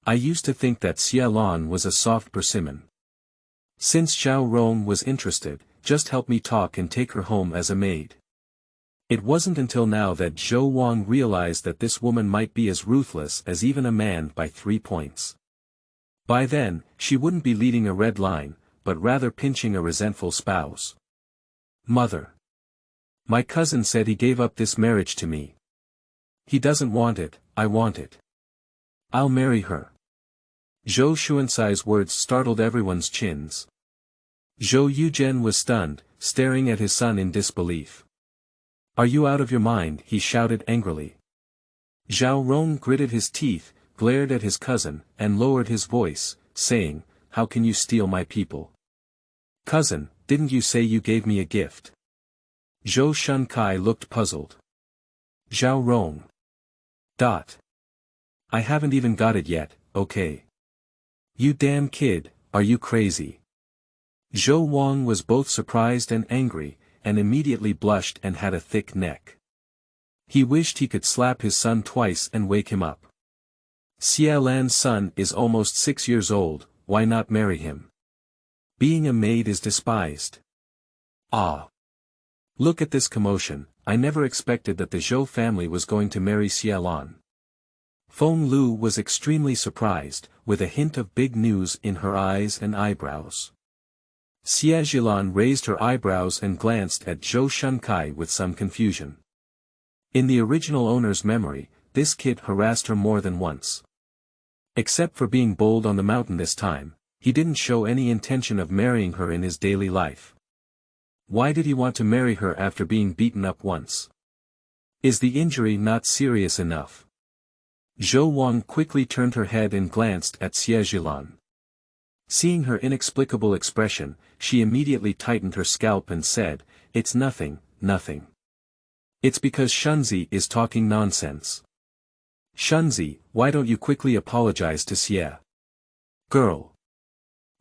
I used to think that Xie Lan was a soft persimmon. Since Xiao Rong was interested, just help me talk and take her home as a maid." It wasn't until now that Zhou Wang realized that this woman might be as ruthless as even a man by 3 points. By then, she wouldn't be leading a red line, but rather pinching a resentful spouse. "Mother. My cousin said he gave up this marriage to me. He doesn't want it, I want it. I'll marry her." Zhou Xuancai's words startled everyone's chins. Zhou Yuzhen was stunned, staring at his son in disbelief. "Are you out of your mind?" he shouted angrily. Zhao Rong gritted his teeth, glared at his cousin, and lowered his voice, saying, "How can you steal my people? Cousin, didn't you say you gave me a gift?" Zhou Xuancai looked puzzled. "Zhao Rong. I haven't even got it yet, okay? You damn kid, are you crazy?" Zhou Wang was both surprised and angry, and immediately blushed and had a thick neck. He wished he could slap his son twice and wake him up. Xie Lan's son is almost 6 years old, why not marry him? Being a maid is despised. Ah! Look at this commotion, I never expected that the Zhou family was going to marry Xie Lan. Feng Lu was extremely surprised, with a hint of big news in her eyes and eyebrows. Xie Zhilan raised her eyebrows and glanced at Zhou Xuancai with some confusion. In the original owner's memory, this kid harassed her more than once. Except for being bold on the mountain this time, he didn't show any intention of marrying her in his daily life. Why did he want to marry her after being beaten up once? Is the injury not serious enough? Zhou Wang quickly turned her head and glanced at Xie Zhilan. Seeing her inexplicable expression, she immediately tightened her scalp and said, "It's nothing, nothing. It's because Shunzi is talking nonsense. Shunzi, why don't you quickly apologize to Xie? Girl.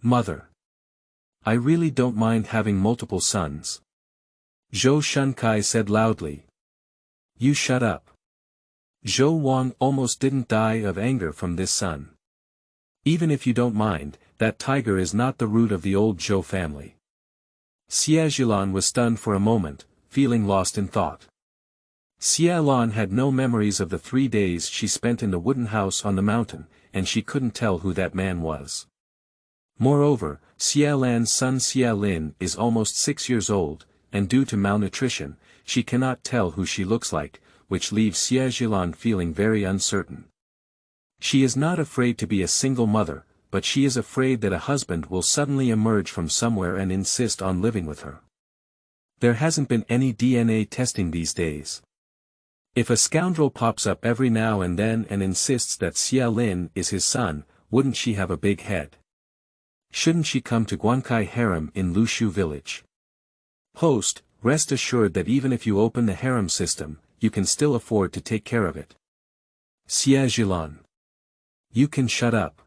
Mother. I really don't mind having multiple sons." Zhou Xuancai said loudly. "You shut up." Zhou Wang almost didn't die of anger from this son. "Even if you don't mind, that tiger is not the root of the old Zhou family." Xie Zhilan was stunned for a moment, feeling lost in thought. Xie Lan had no memories of the 3 days she spent in the wooden house on the mountain, and she couldn't tell who that man was. Moreover, Xie Lan's son Xie Lin is almost 6 years old, and due to malnutrition, she cannot tell who she looks like, which leaves Xie Zhilan feeling very uncertain. She is not afraid to be a single mother, but she is afraid that a husband will suddenly emerge from somewhere and insist on living with her. There hasn't been any DNA testing these days. If a scoundrel pops up every now and then and insists that Xie Lin is his son, wouldn't she have a big head? Shouldn't she come to Guankai harem in Lushu village? Host, rest assured that even if you open the harem system, you can still afford to take care of it. Xie Zhilan. You can shut up.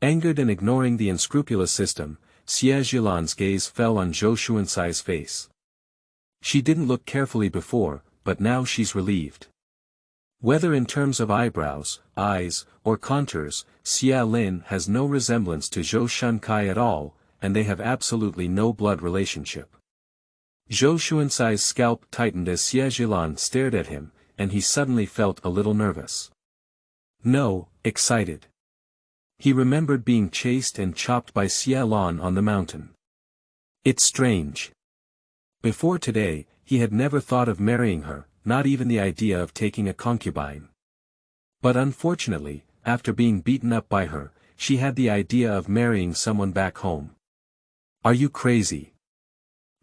Angered and ignoring the unscrupulous system, Xie Zhilan's gaze fell on Zhou Xuancai's face. She didn't look carefully before, but now she's relieved. Whether in terms of eyebrows, eyes, or contours, Xie Zhilan has no resemblance to Zhou Shunkai at all, and they have absolutely no blood relationship. Zhou Xuancai's scalp tightened as Xie Zhilan stared at him, and he suddenly felt a little nervous. No, excited. He remembered being chased and chopped by Xie Zhilan on the mountain. It's strange. Before today, he had never thought of marrying her, not even the idea of taking a concubine. But unfortunately, after being beaten up by her, she had the idea of marrying someone back home. Are you crazy?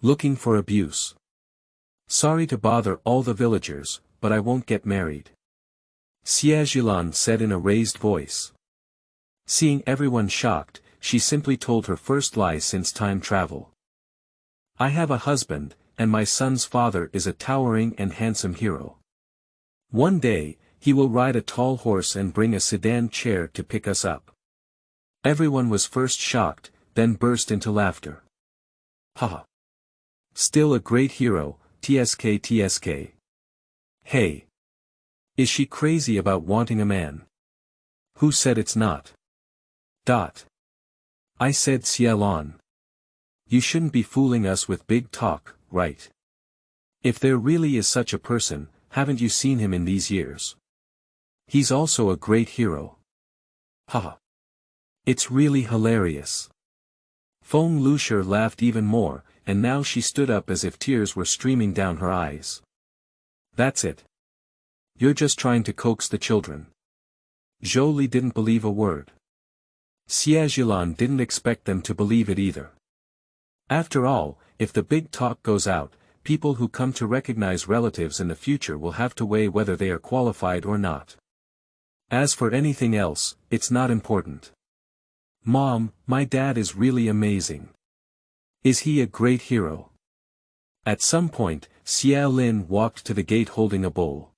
Looking for abuse? Sorry to bother all the villagers, but I won't get married. Xie Zhilan said in a raised voice. Seeing everyone shocked, she simply told her first lie since time travel. I have a husband, and my son's father is a towering and handsome hero. One day, he will ride a tall horse and bring a sedan chair to pick us up. Everyone was first shocked, then burst into laughter. Haha. Still a great hero, TSK TSK. Hey. Is she crazy about wanting a man? Who said it's not? I said Xie Zhilan. You shouldn't be fooling us with big talk, right? If there really is such a person, haven't you seen him in these years? He's also a great hero. Haha. It's really hilarious. Feng Lushi laughed even more, and now she stood up as if tears were streaming down her eyes. That's it. You're just trying to coax the children. Zhou Li didn't believe a word. Xie Zhilan didn't expect them to believe it either. After all, if the big talk goes out, people who come to recognize relatives in the future will have to weigh whether they are qualified or not. As for anything else, it's not important. Mom, my dad is really amazing. Is he a great hero? At some point, Xie Zhilan walked to the gate holding a bowl.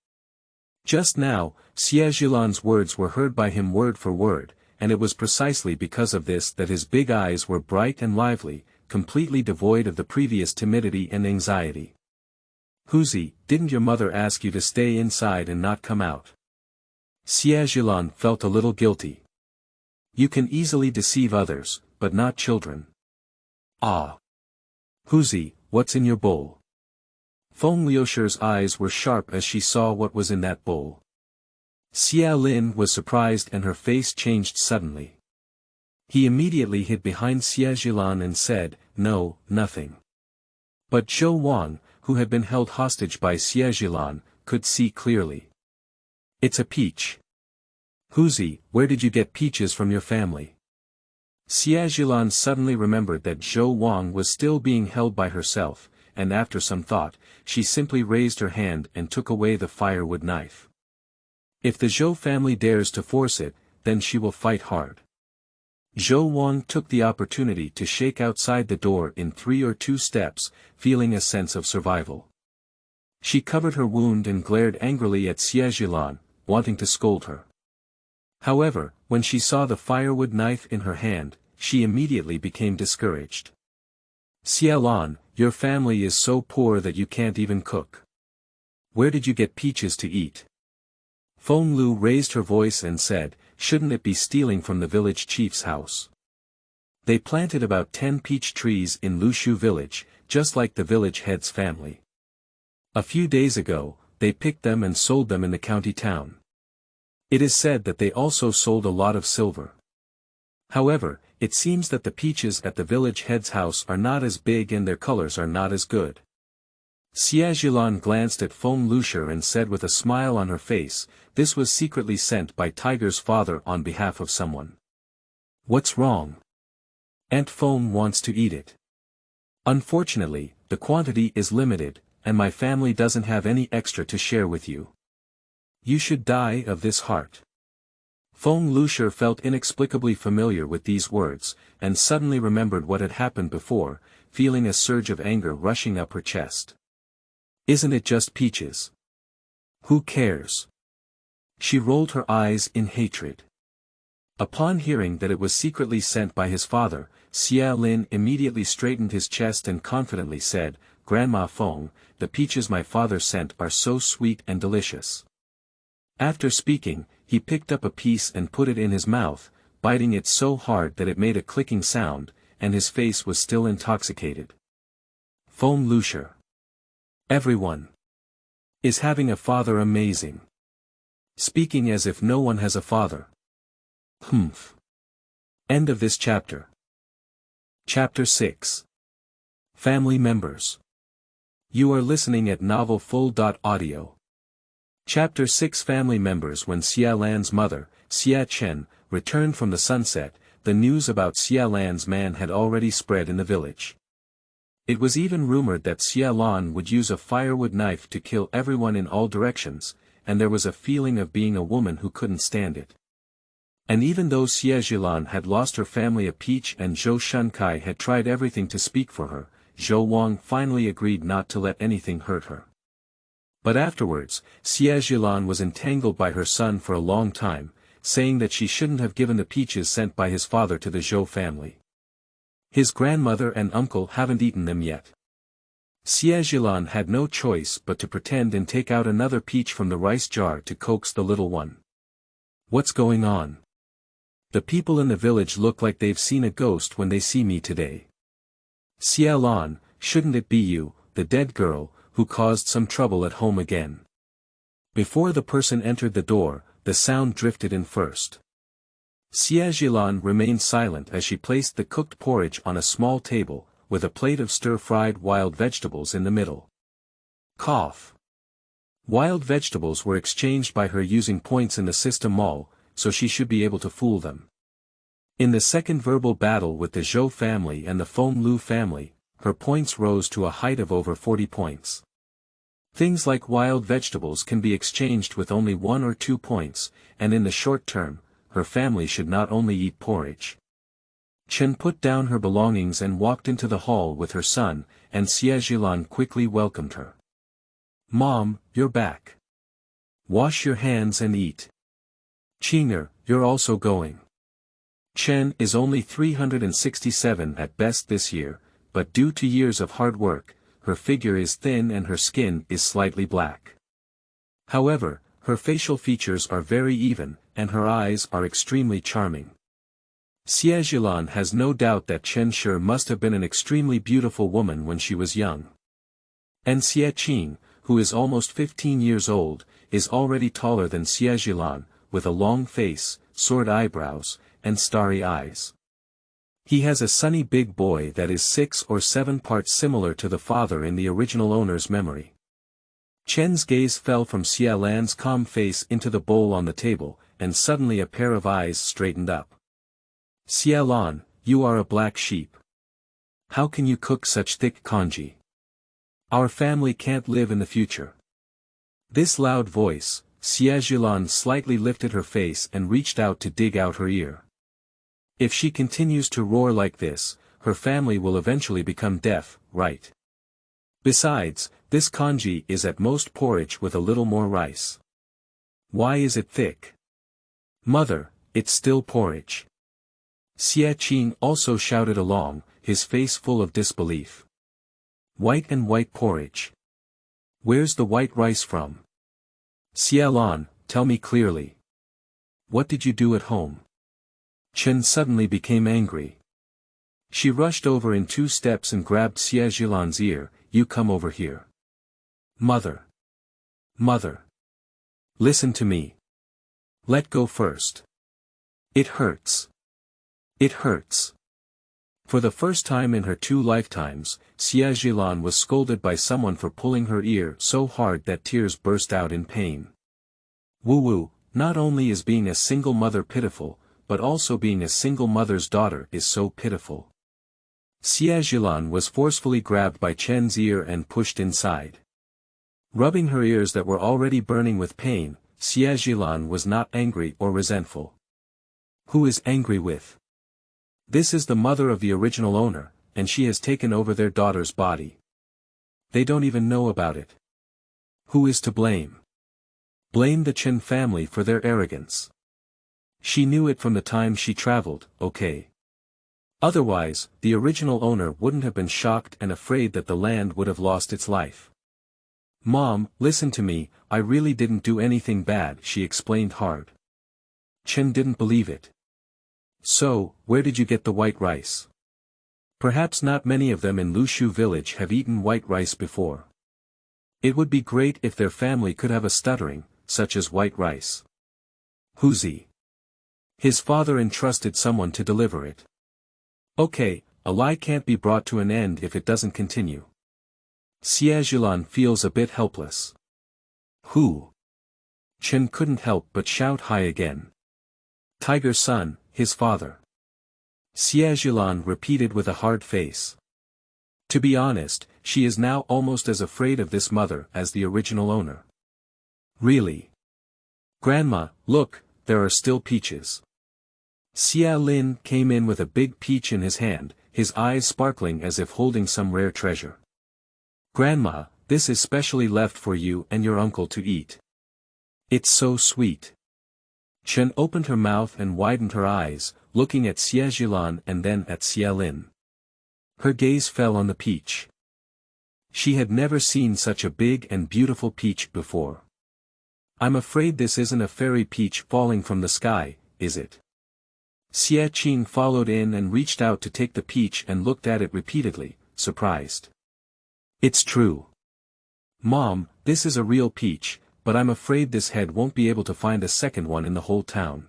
Just now, Xie Zhilan's words were heard by him word for word, and it was precisely because of this that his big eyes were bright and lively, completely devoid of the previous timidity and anxiety. Huzi, didn't your mother ask you to stay inside and not come out? Xie Zhilan felt a little guilty. You can easily deceive others, but not children. Ah. Huzi, what's in your bowl? Feng Liushi's eyes were sharp as she saw what was in that bowl. Xie Zhilan was surprised and her face changed suddenly. He immediately hid behind Xie Zhilan and said, No, nothing. But Zhou Wang, who had been held hostage by Xie Zhilan, could see clearly. It's a peach. Huzi, where did you get peaches from your family? Xie Zhilan suddenly remembered that Zhou Wang was still being held by herself, and after some thought, she simply raised her hand and took away the firewood knife. If the Zhou family dares to force it, then she will fight hard. Zhou Wang took the opportunity to shake outside the door in 3 or 2 steps, feeling a sense of survival. She covered her wound and glared angrily at Xie Zhilan, wanting to scold her. However, when she saw the firewood knife in her hand, she immediately became discouraged. Xie Zhilan, your family is so poor that you can't even cook. Where did you get peaches to eat? Feng Lu raised her voice and said, Shouldn't it be stealing from the village chief's house? They planted about 10 peach trees in Lushu village, just like the village head's family. A few days ago, they picked them and sold them in the county town. It is said that they also sold a lot of silver. However, it seems that the peaches at the village head's house are not as big and their colors are not as good. Xie Zhilan glanced at Feng Lushi and said with a smile on her face, this was secretly sent by Tiger's father on behalf of someone. What's wrong? Aunt Feng wants to eat it. Unfortunately, the quantity is limited, and my family doesn't have any extra to share with you. You should die of this heart. Feng Lushi felt inexplicably familiar with these words, and suddenly remembered what had happened before, feeling a surge of anger rushing up her chest. Isn't it just peaches? Who cares? She rolled her eyes in hatred. Upon hearing that it was secretly sent by his father, Xie Zhilan immediately straightened his chest and confidently said, Grandma Feng, the peaches my father sent are so sweet and delicious. After speaking, he picked up a piece and put it in his mouth, biting it so hard that it made a clicking sound, and his face was still intoxicated. Foam Lucier. Everyone is having a father amazing. Speaking as if no one has a father. Humph. End of this chapter. Chapter 6. Family Members. You are listening at novelfull.audio. Chapter 6 Family Members. When Xie Zhilan's mother, Xie Chen, returned from the sunset, the news about Xie Zhilan's man had already spread in the village. It was even rumored that Xie Zhilan would use a firewood knife to kill everyone in all directions, and there was a feeling of being a woman who couldn't stand it. And even though Xie Zhilan had lost her family, a Peach and Zhou Shunkai had tried everything to speak for her, Zhou Wang finally agreed not to let anything hurt her. But afterwards, Xie Zhilan was entangled by her son for a long time, saying that she shouldn't have given the peaches sent by his father to the Zhou family. His grandmother and uncle haven't eaten them yet. Xie Zhilan had no choice but to pretend and take out another peach from the rice jar to coax the little one. What's going on? The people in the village look like they've seen a ghost when they see me today. Xie Zhilan, shouldn't it be you, the dead girl, who caused some trouble at home again? Before the person entered the door, the sound drifted in first. Xie Zhilan remained silent as she placed the cooked porridge on a small table, with a plate of stir-fried wild vegetables in the middle. Cough. Wild vegetables were exchanged by her using points in the system mall, so she should be able to fool them. In the second verbal battle with the Zhou family and the Foam Lu family, her points rose to a height of over 40 points. Things like wild vegetables can be exchanged with only 1 or 2 points, and in the short term, her family should not only eat porridge. Chen put down her belongings and walked into the hall with her son, and Xie Zhilan quickly welcomed her. Mom, you're back. Wash your hands and eat. Qing'er, you're also going. Chen is only 367 at best this year, but due to years of hard work, her figure is thin and her skin is slightly black. However, her facial features are very even, and her eyes are extremely charming. Xie Zhilan has no doubt that Chen sure must have been an extremely beautiful woman when she was young. And Xie Qing, who is almost 15 years old, is already taller than Xie Zhilan, with a long face, sword eyebrows, and starry eyes. He has a sunny big boy that is 6 or 7 parts similar to the father in the original owner's memory. Chen's gaze fell from Xie Zhilan's calm face into the bowl on the table, and suddenly a pair of eyes straightened up. Xie Zhilan, you are a black sheep. How can you cook such thick congee? Our family can't live in the future. This loud voice, Xie Zhilan slightly lifted her face and reached out to dig out her ear. If she continues to roar like this, her family will eventually become deaf, right? Besides, this congee is at most porridge with a little more rice. Why is it thick? Mother, it's still porridge. Xie Qing also shouted along, his face full of disbelief. White and white porridge. Where's the white rice from? Xie Zhilan, tell me clearly. What did you do at home? Chen suddenly became angry. She rushed over in 2 steps and grabbed Xie Zhilan's ear. You come over here. Mother. Mother. Listen to me. Let go first. It hurts. It hurts. For the first time in her 2 lifetimes, Xie Zhilan was scolded by someone for pulling her ear so hard that tears burst out in pain. Woo-woo, not only is being a single mother pitiful, but also being a single mother's daughter is so pitiful. Xie Zhilan was forcefully grabbed by Chen's ear and pushed inside. Rubbing her ears that were already burning with pain, Xie Zhilan was not angry or resentful. Who is angry with? This is the mother of the original owner, and she has taken over their daughter's body. They don't even know about it. Who is to blame? Blame the Chen family for their arrogance. She knew it from the time she traveled, okay. Otherwise, the original owner wouldn't have been shocked and afraid that the land would have lost its life. Mom, listen to me, I really didn't do anything bad, she explained hard. Chen didn't believe it. So, where did you get the white rice? Perhaps not many of them in Lushu village have eaten white rice before. It would be great if their family could have a stuttering, such as white rice. Xie. His father entrusted someone to deliver it. Okay, a lie can't be brought to an end if it doesn't continue. Xie Zhilan feels a bit helpless. Who? Chen couldn't help but shout hi again. Tiger son, his father. Xie Zhilan repeated with a hard face. To be honest, she is now almost as afraid of this mother as the original owner. Really? Grandma, look, there are still peaches. Xie Lin came in with a big peach in his hand, his eyes sparkling as if holding some rare treasure. Grandma, this is specially left for you and your uncle to eat. It's so sweet. Chen opened her mouth and widened her eyes, looking at Xie Zhilan and then at Xie Lin. Her gaze fell on the peach. She had never seen such a big and beautiful peach before. I'm afraid this isn't a fairy peach falling from the sky, is it? Xie Qing followed in and reached out to take the peach and looked at it repeatedly, surprised. It's true. Mom, this is a real peach, but I'm afraid this head won't be able to find a second one in the whole town.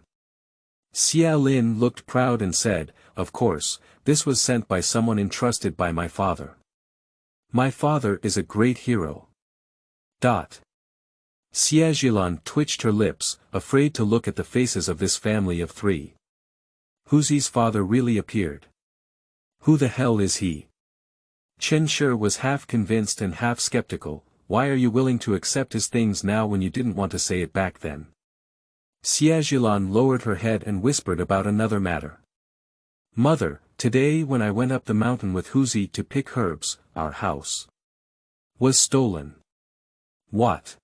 Xie Lin looked proud and said, of course, this was sent by someone entrusted by my father. My father is a great hero. Xie Zhilan twitched her lips, afraid to look at the faces of this family of three. Xie's father really appeared. Who the hell is he? Chen Shi was half convinced and half skeptical. Why are you willing to accept his things now when you didn't want to say it back then? Xie Zhilan lowered her head and whispered about another matter. Mother, today when I went up the mountain with Xie to pick herbs, our house was stolen. What?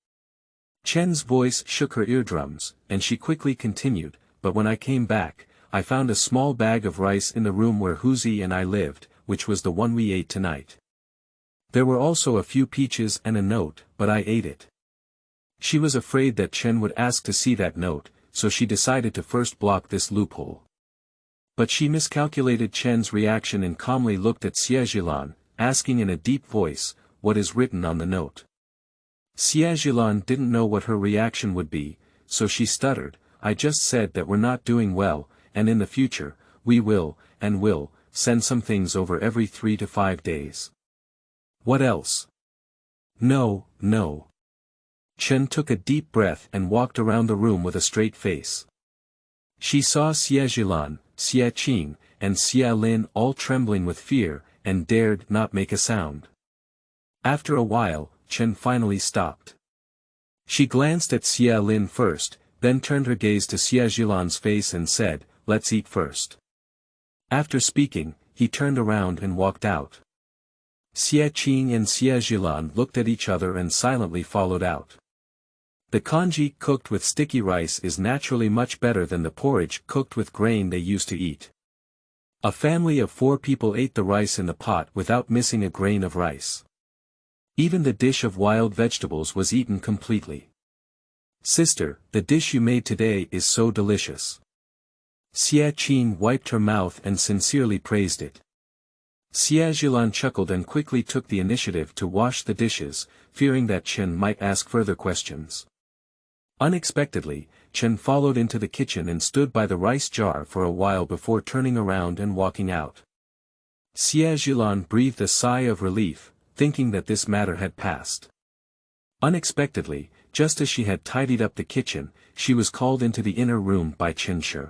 Chen's voice shook her eardrums, and she quickly continued, but when I came back, I found a small bag of rice in the room where Xie and I lived, which was the one we ate tonight. There were also a few peaches and a note, but I ate it. She was afraid that Chen would ask to see that note, so she decided to first block this loophole. But she miscalculated Chen's reaction and calmly looked at Xie Zhilan, asking in a deep voice, what is written on the note? Xie Zhilan didn't know what her reaction would be, so she stuttered, I just said that we're not doing well, and in the future, we will send some things over every 3 to 5 days. What else? No. Chen took a deep breath and walked around the room with a straight face. She saw Xie Zhilan, Xie Qing, and Xie Lin all trembling with fear, and dared not make a sound. After a while, Chen finally stopped. She glanced at Xie Lin first, then turned her gaze to Xie Zhilan's face and said, let's eat first. After speaking, he turned around and walked out. Xie Qing and Xie Zhilan looked at each other and silently followed out. The congee cooked with sticky rice is naturally much better than the porridge cooked with grain they used to eat. A family of 4 people ate the rice in the pot without missing a grain of rice. Even the dish of wild vegetables was eaten completely. Sister, the dish you made today is so delicious. Xie Qing wiped her mouth and sincerely praised it. Xie Zhilan chuckled and quickly took the initiative to wash the dishes, fearing that Chen might ask further questions. Unexpectedly, Chen followed into the kitchen and stood by the rice jar for a while before turning around and walking out. Xie Zhilan breathed a sigh of relief, thinking that this matter had passed. Unexpectedly, just as she had tidied up the kitchen, she was called into the inner room by Chen Shi.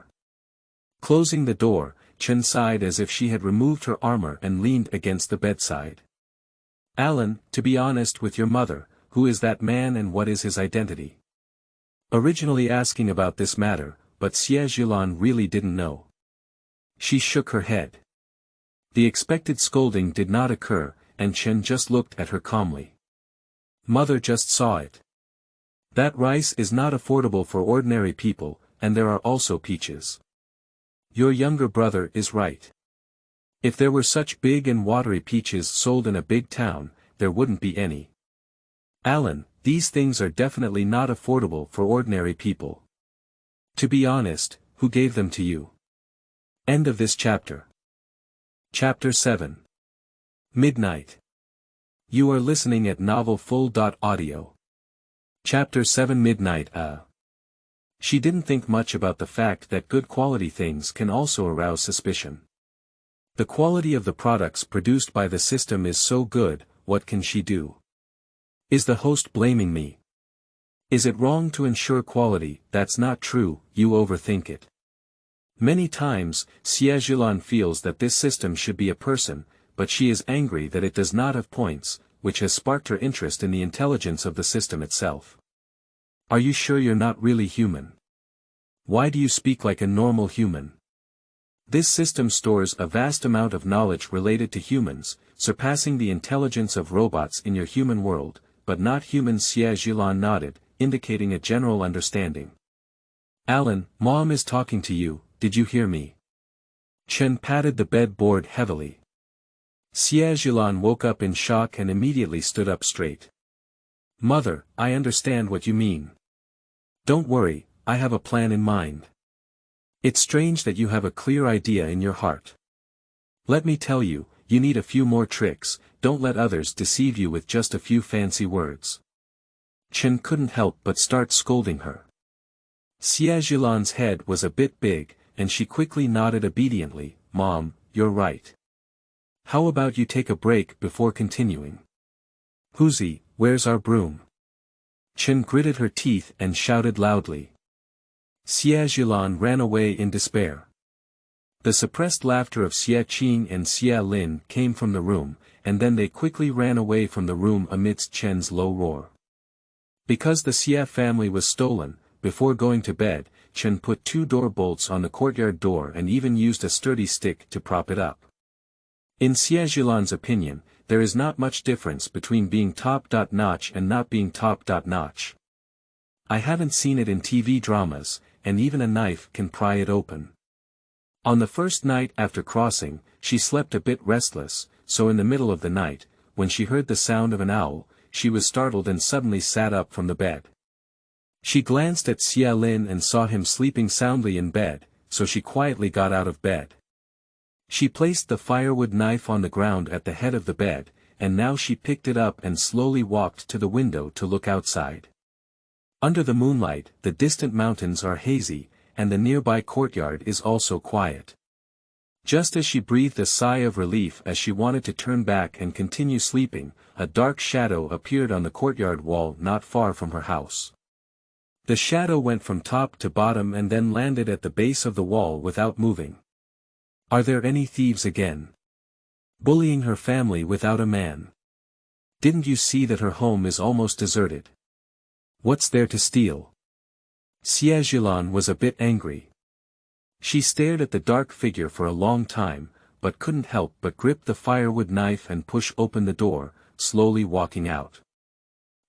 Closing the door, Chen sighed as if she had removed her armor and leaned against the bedside. Alan, to be honest with your mother, who is that man and what is his identity? Originally asking about this matter, but Xie Zhilan really didn't know. She shook her head. The expected scolding did not occur, and Chen just looked at her calmly. Mother just saw it. That rice is not affordable for ordinary people, and there are also peaches. Your younger brother is right. If there were such big and watery peaches sold in a big town, there wouldn't be any. Alan, these things are definitely not affordable for ordinary people. To be honest, who gave them to you? End of this chapter. Chapter 7. Midnight. You are listening at novelfull.audio. Chapter 7 Midnight. She didn't think much about the fact that good quality things can also arouse suspicion. The quality of the products produced by the system is so good, what can she do? Is the host blaming me? Is it wrong to ensure quality? That's not true, you overthink it. Many times, Xie Zhilan feels that this system should be a person, but she is angry that it does not have points, which has sparked her interest in the intelligence of the system itself. Are you sure you're not really human? Why do you speak like a normal human? This system stores a vast amount of knowledge related to humans, surpassing the intelligence of robots in your human world, but not humans. Xie Zhilan nodded, indicating a general understanding. Alan, Mom is talking to you, did you hear me? Chen patted the bed board heavily. Xie Zhilan woke up in shock and immediately stood up straight. Mother, I understand what you mean. Don't worry, I have a plan in mind. It's strange that you have a clear idea in your heart. Let me tell you, you need a few more tricks, don't let others deceive you with just a few fancy words. Chen couldn't help but start scolding her. Xie Zhilan's head was a bit big, and she quickly nodded obediently. Mom, you're right. How about you take a break before continuing? Huzi, where's our broom? Chen gritted her teeth and shouted loudly. Xie Zhilan ran away in despair. The suppressed laughter of Xie Qing and Xie Lin came from the room, and then they quickly ran away from the room amidst Chen's low roar. Because the Xie family was stolen, before going to bed, Chen put 2 door bolts on the courtyard door and even used a sturdy stick to prop it up. In Xie Zhilan's opinion, there is not much difference between being top-notch and not being top-notch. I haven't seen it in TV dramas, and even a knife can pry it open. On the first night after crossing, she slept a bit restless, so in the middle of the night, when she heard the sound of an owl, she was startled and suddenly sat up from the bed. She glanced at Xie Lin and saw him sleeping soundly in bed, so she quietly got out of bed. She placed the firewood knife on the ground at the head of the bed, and now she picked it up and slowly walked to the window to look outside. Under the moonlight, the distant mountains are hazy, and the nearby courtyard is also quiet. Just as she breathed a sigh of relief as she wanted to turn back and continue sleeping, a dark shadow appeared on the courtyard wall not far from her house. The shadow went from top to bottom and then landed at the base of the wall without moving. Are there any thieves again? Bullying her family without a man? Didn't you see that her home is almost deserted? What's there to steal? Xie Zhilan was a bit angry. She stared at the dark figure for a long time, but couldn't help but grip the firewood knife and push open the door, slowly walking out.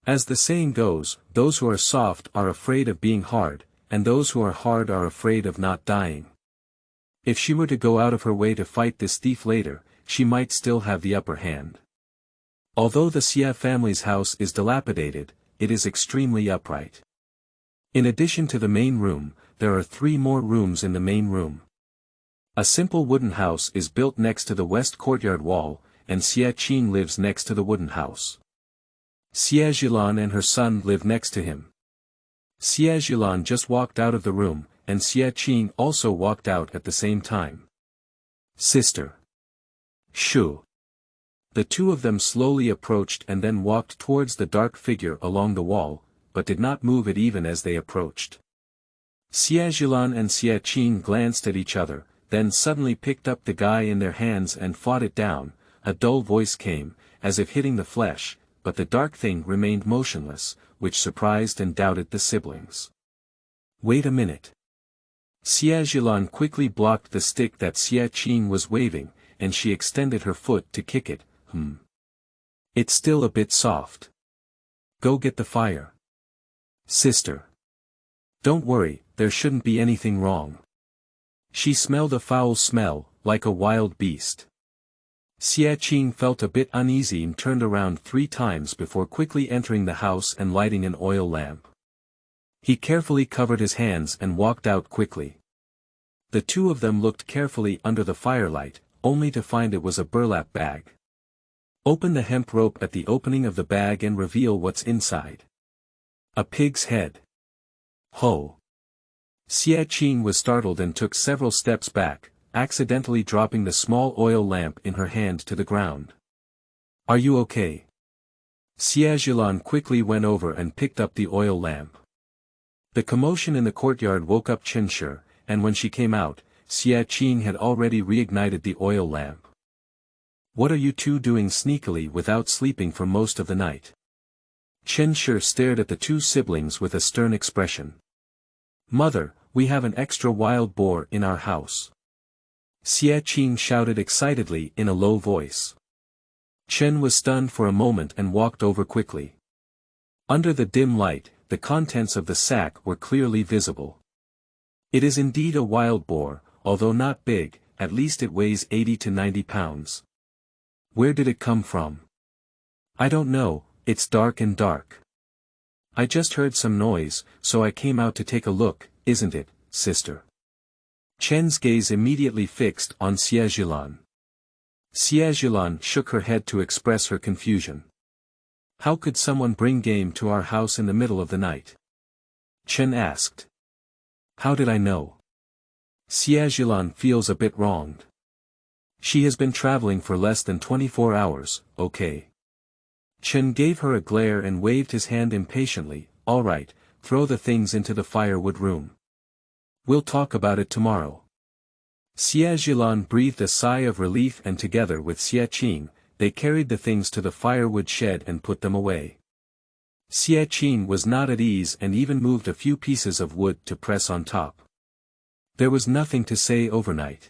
As the saying goes, those who are soft are afraid of being hard, and those who are hard are afraid of not dying. If she were to go out of her way to fight this thief later, she might still have the upper hand. Although the Xie family's house is dilapidated, it is extremely upright. In addition to the main room, there are 3 more rooms in the main room. A simple wooden house is built next to the west courtyard wall, and Xie Qing lives next to the wooden house. Xie Zhilan and her son live next to him. Xie Zhilan just walked out of the room, and Xie Qing also walked out at the same time. Sister. Shu. The 2 of them slowly approached and then walked towards the dark figure along the wall, but did not move it even as they approached. Xie Zhilan and Xie Qing glanced at each other, then suddenly picked up the guy in their hands and fought it down. A dull voice came, as if hitting the flesh, but the dark thing remained motionless, which surprised and doubted the siblings. Wait a minute. Xie Zhilan quickly blocked the stick that Xie Qing was waving, and she extended her foot to kick it. It's still a bit soft. Go get the fire. Sister. Don't worry, there shouldn't be anything wrong. She smelled a foul smell, like a wild beast. Xie Zhilan felt a bit uneasy and turned around 3 times before quickly entering the house and lighting an oil lamp. He carefully covered his hands and walked out quickly. The two of them looked carefully under the firelight, only to find it was a burlap bag. Open the hemp rope at the opening of the bag and reveal what's inside. A pig's head. Ho! Xie Zhilan was startled and took several steps back, accidentally dropping the small oil lamp in her hand to the ground. Are you okay? Xie Zhilan quickly went over and picked up the oil lamp. The commotion in the courtyard woke up Chen, and when she came out, Xie Zhilan had already reignited the oil lamp. What are you two doing sneakily without sleeping for most of the night? Chen stared at the two siblings with a stern expression. Mother, we have an extra wild boar in our house. Xie Zhilan shouted excitedly in a low voice. Chen was stunned for a moment and walked over quickly. Under the dim light, the contents of the sack were clearly visible. It is indeed a wild boar, although not big, at least it weighs 80 to 90 pounds. Where did it come from? I don't know, it's dark and dark. I just heard some noise, so I came out to take a look, isn't it, sister? Chen's gaze immediately fixed on Xie Zhilan. Xie Zhilan shook her head to express her confusion. How could someone bring game to our house in the middle of the night? Chen asked. How did I know? Xie Zhilan feels a bit wronged. She has been traveling for less than 24 hours, okay? Chen gave her a glare and waved his hand impatiently. All right, throw the things into the firewood room. We'll talk about it tomorrow. Xie Zhilan breathed a sigh of relief and together with Xie Zhilan, they carried the things to the firewood shed and put them away. Xie Zhilan was not at ease and even moved a few pieces of wood to press on top. There was nothing to say overnight.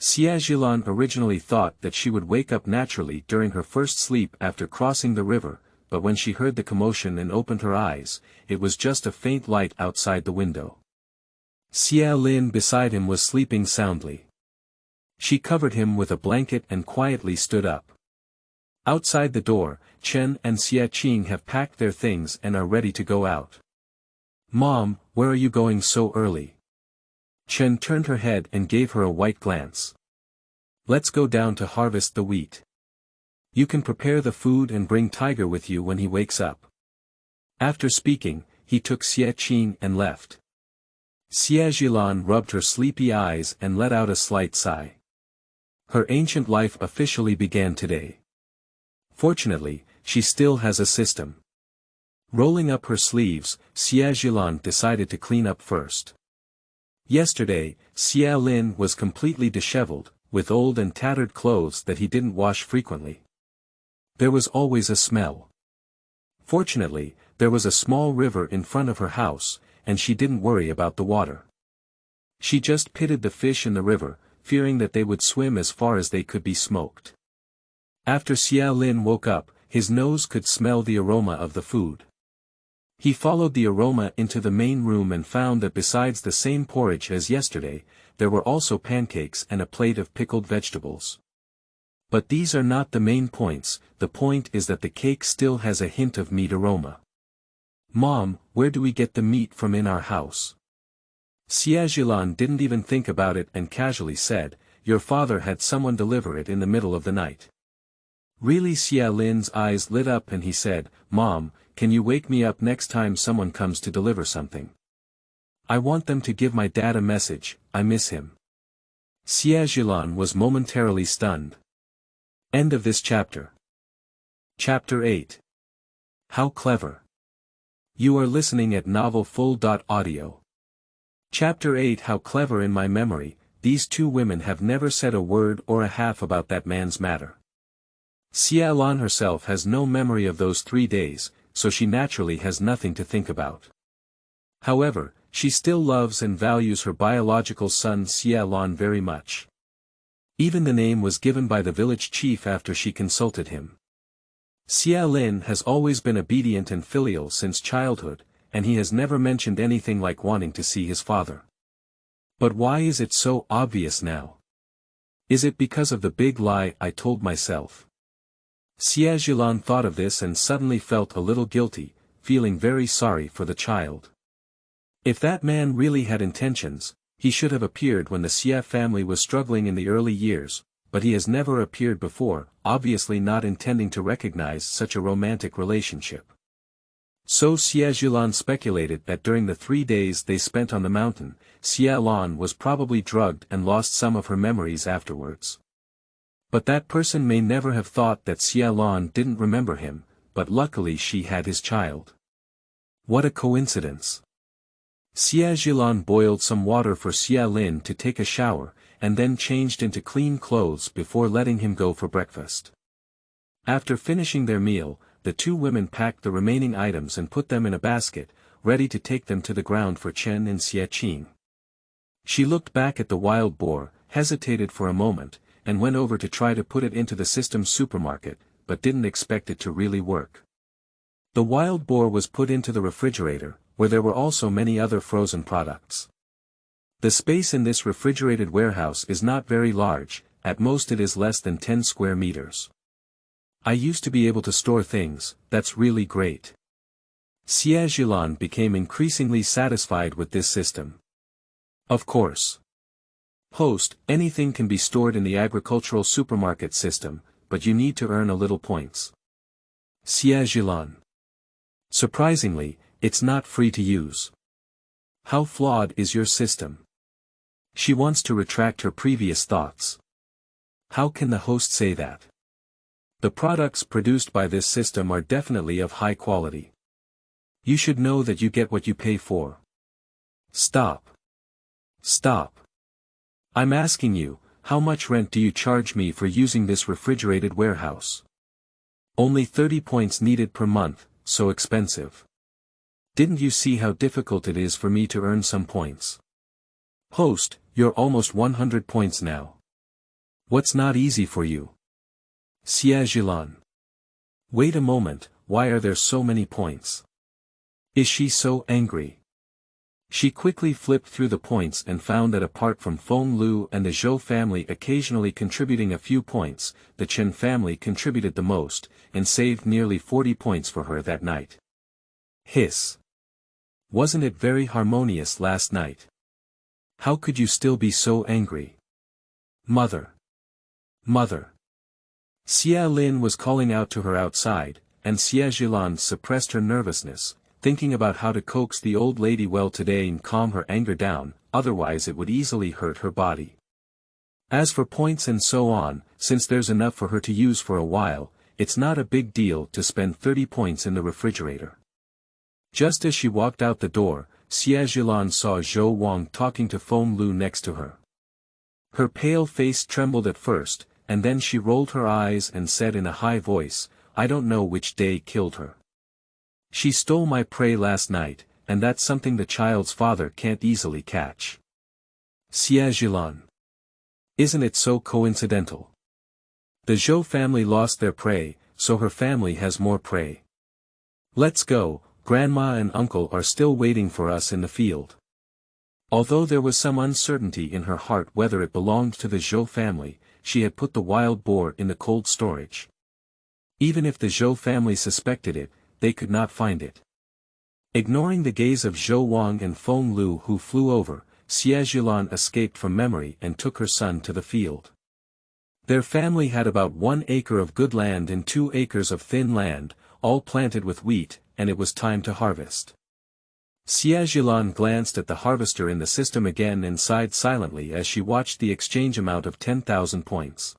Xie Zhilan originally thought that she would wake up naturally during her first sleep after crossing the river, but when she heard the commotion and opened her eyes, it was just a faint light outside the window. Xie Lin beside him was sleeping soundly. She covered him with a blanket and quietly stood up. Outside the door, Chen and Xie Zhilan have packed their things and are ready to go out. Mom, where are you going so early? Chen turned her head and gave her a white glance. Let's go down to harvest the wheat. You can prepare the food and bring Tiger with you when he wakes up. After speaking, he took Xie Zhilan and left. Xie Zhilan rubbed her sleepy eyes and let out a slight sigh. Her ancient life officially began today. Fortunately, she still has a system. Rolling up her sleeves, Xie Zhilan decided to clean up first. Yesterday, Xie Lin was completely disheveled, with old and tattered clothes that he didn't wash frequently. There was always a smell. Fortunately, there was a small river in front of her house, and she didn't worry about the water. She just pitted the fish in the river, fearing that they would swim as far as they could be smoked. After Xie Lin woke up, his nose could smell the aroma of the food. He followed the aroma into the main room and found that besides the same porridge as yesterday, there were also pancakes and a plate of pickled vegetables. But these are not the main points, the point is that the cake still has a hint of meat aroma. Mom, where do we get the meat from in our house? Xie Zhilan didn't even think about it and casually said, your father had someone deliver it in the middle of the night. Really? Xie Lin's eyes lit up and he said, Mom, can you wake me up next time someone comes to deliver something? I want them to give my dad a message, I miss him. Xie Zhilan was momentarily stunned. End of this chapter. Chapter 8. How clever. You are listening at novelfull.audio. Chapter 8. How clever. In my memory, these two women have never said a word or a half about that man's matter. Xie Lan herself has no memory of those 3 days, so she naturally has nothing to think about. However, she still loves and values her biological son Xie Lan very much. Even the name was given by the village chief after she consulted him. Xie Lin has always been obedient and filial since childhood, and he has never mentioned anything like wanting to see his father. But why is it so obvious now? Is it because of the big lie I told myself? Xie Zhilan thought of this and suddenly felt a little guilty, feeling very sorry for the child. If that man really had intentions, he should have appeared when the Xie family was struggling in the early years, but he has never appeared before, obviously not intending to recognize such a romantic relationship. So Xie Zhilan speculated that during the 3 days they spent on the mountain, Xie Zhilan was probably drugged and lost some of her memories afterwards. But that person may never have thought that Xie Zhilan didn't remember him, but luckily she had his child. What a coincidence. Xie Zhilan boiled some water for Xie Lin to take a shower, and then changed into clean clothes before letting him go for breakfast. After finishing their meal, the two women packed the remaining items and put them in a basket, ready to take them to the ground for Chen and Xie Qing. She looked back at the wild boar, hesitated for a moment, and went over to try to put it into the system supermarket, but didn't expect it to really work. The wild boar was put into the refrigerator, where there were also many other frozen products. The space in this refrigerated warehouse is not very large, at most it is less than 10 square meters. I used to be able to store things, that's really great. Xie Zhilan became increasingly satisfied with this system. Of course. Host, anything can be stored in the agricultural supermarket system, but you need to earn a little points. Xie Zhilan. Surprisingly, it's not free to use. How flawed is your system? She wants to retract her previous thoughts. How can the host say that? The products produced by this system are definitely of high quality. You should know that you get what you pay for. Stop. Stop. I'm asking you, how much rent do you charge me for using this refrigerated warehouse? Only 30 points needed per month, so expensive. Didn't you see how difficult it is for me to earn some points? Host, you're almost 100 points now. What's not easy for you? Xie Zhilan. Wait a moment, why are there so many points? Is she so angry? She quickly flipped through the points and found that apart from Feng Lu and the Zhou family occasionally contributing a few points, the Chen family contributed the most, and saved nearly 40 points for her that night. Hiss. Wasn't it very harmonious last night? How could you still be so angry? Mother. Mother. Xie Lin was calling out to her outside, and Xie Zhilan suppressed her nervousness, thinking about how to coax the old lady well today and calm her anger down, otherwise it would easily hurt her body. As for points and so on, since there's enough for her to use for a while, it's not a big deal to spend 30 points in the refrigerator. Just as she walked out the door, Xie Zhilan saw Zhou Wang talking to Feng Lu next to her. Her pale face trembled at first, and then she rolled her eyes and said in a high voice, I don't know which day killed her. She stole my prey last night, and that's something the child's father can't easily catch. Xie Zhilan. Isn't it so coincidental? The Zhou family lost their prey, so her family has more prey. Let's go, Grandma and Uncle are still waiting for us in the field. Although there was some uncertainty in her heart whether it belonged to the Zhou family, she had put the wild boar in the cold storage. Even if the Zhou family suspected it, they could not find it. Ignoring the gaze of Zhou Wang and Feng Lu who flew over, Xie Zhilan escaped from memory and took her son to the field. Their family had about 1 acre of good land and 2 acres of thin land, all planted with wheat, and it was time to harvest. Xie Zhilan glanced at the harvester in the system again and sighed silently as she watched the exchange amount of 10,000 points.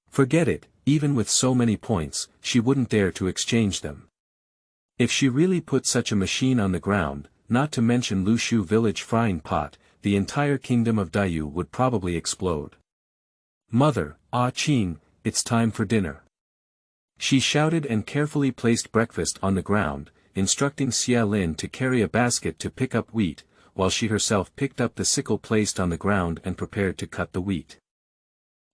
Forget it, even with so many points, she wouldn't dare to exchange them. If she really put such a machine on the ground, not to mention Lushu village frying pot, the entire kingdom of Daiyu would probably explode. Mother, Ah Qing, it's time for dinner. She shouted and carefully placed breakfast on the ground, instructing Xie Lin to carry a basket to pick up wheat, while she herself picked up the sickle placed on the ground and prepared to cut the wheat.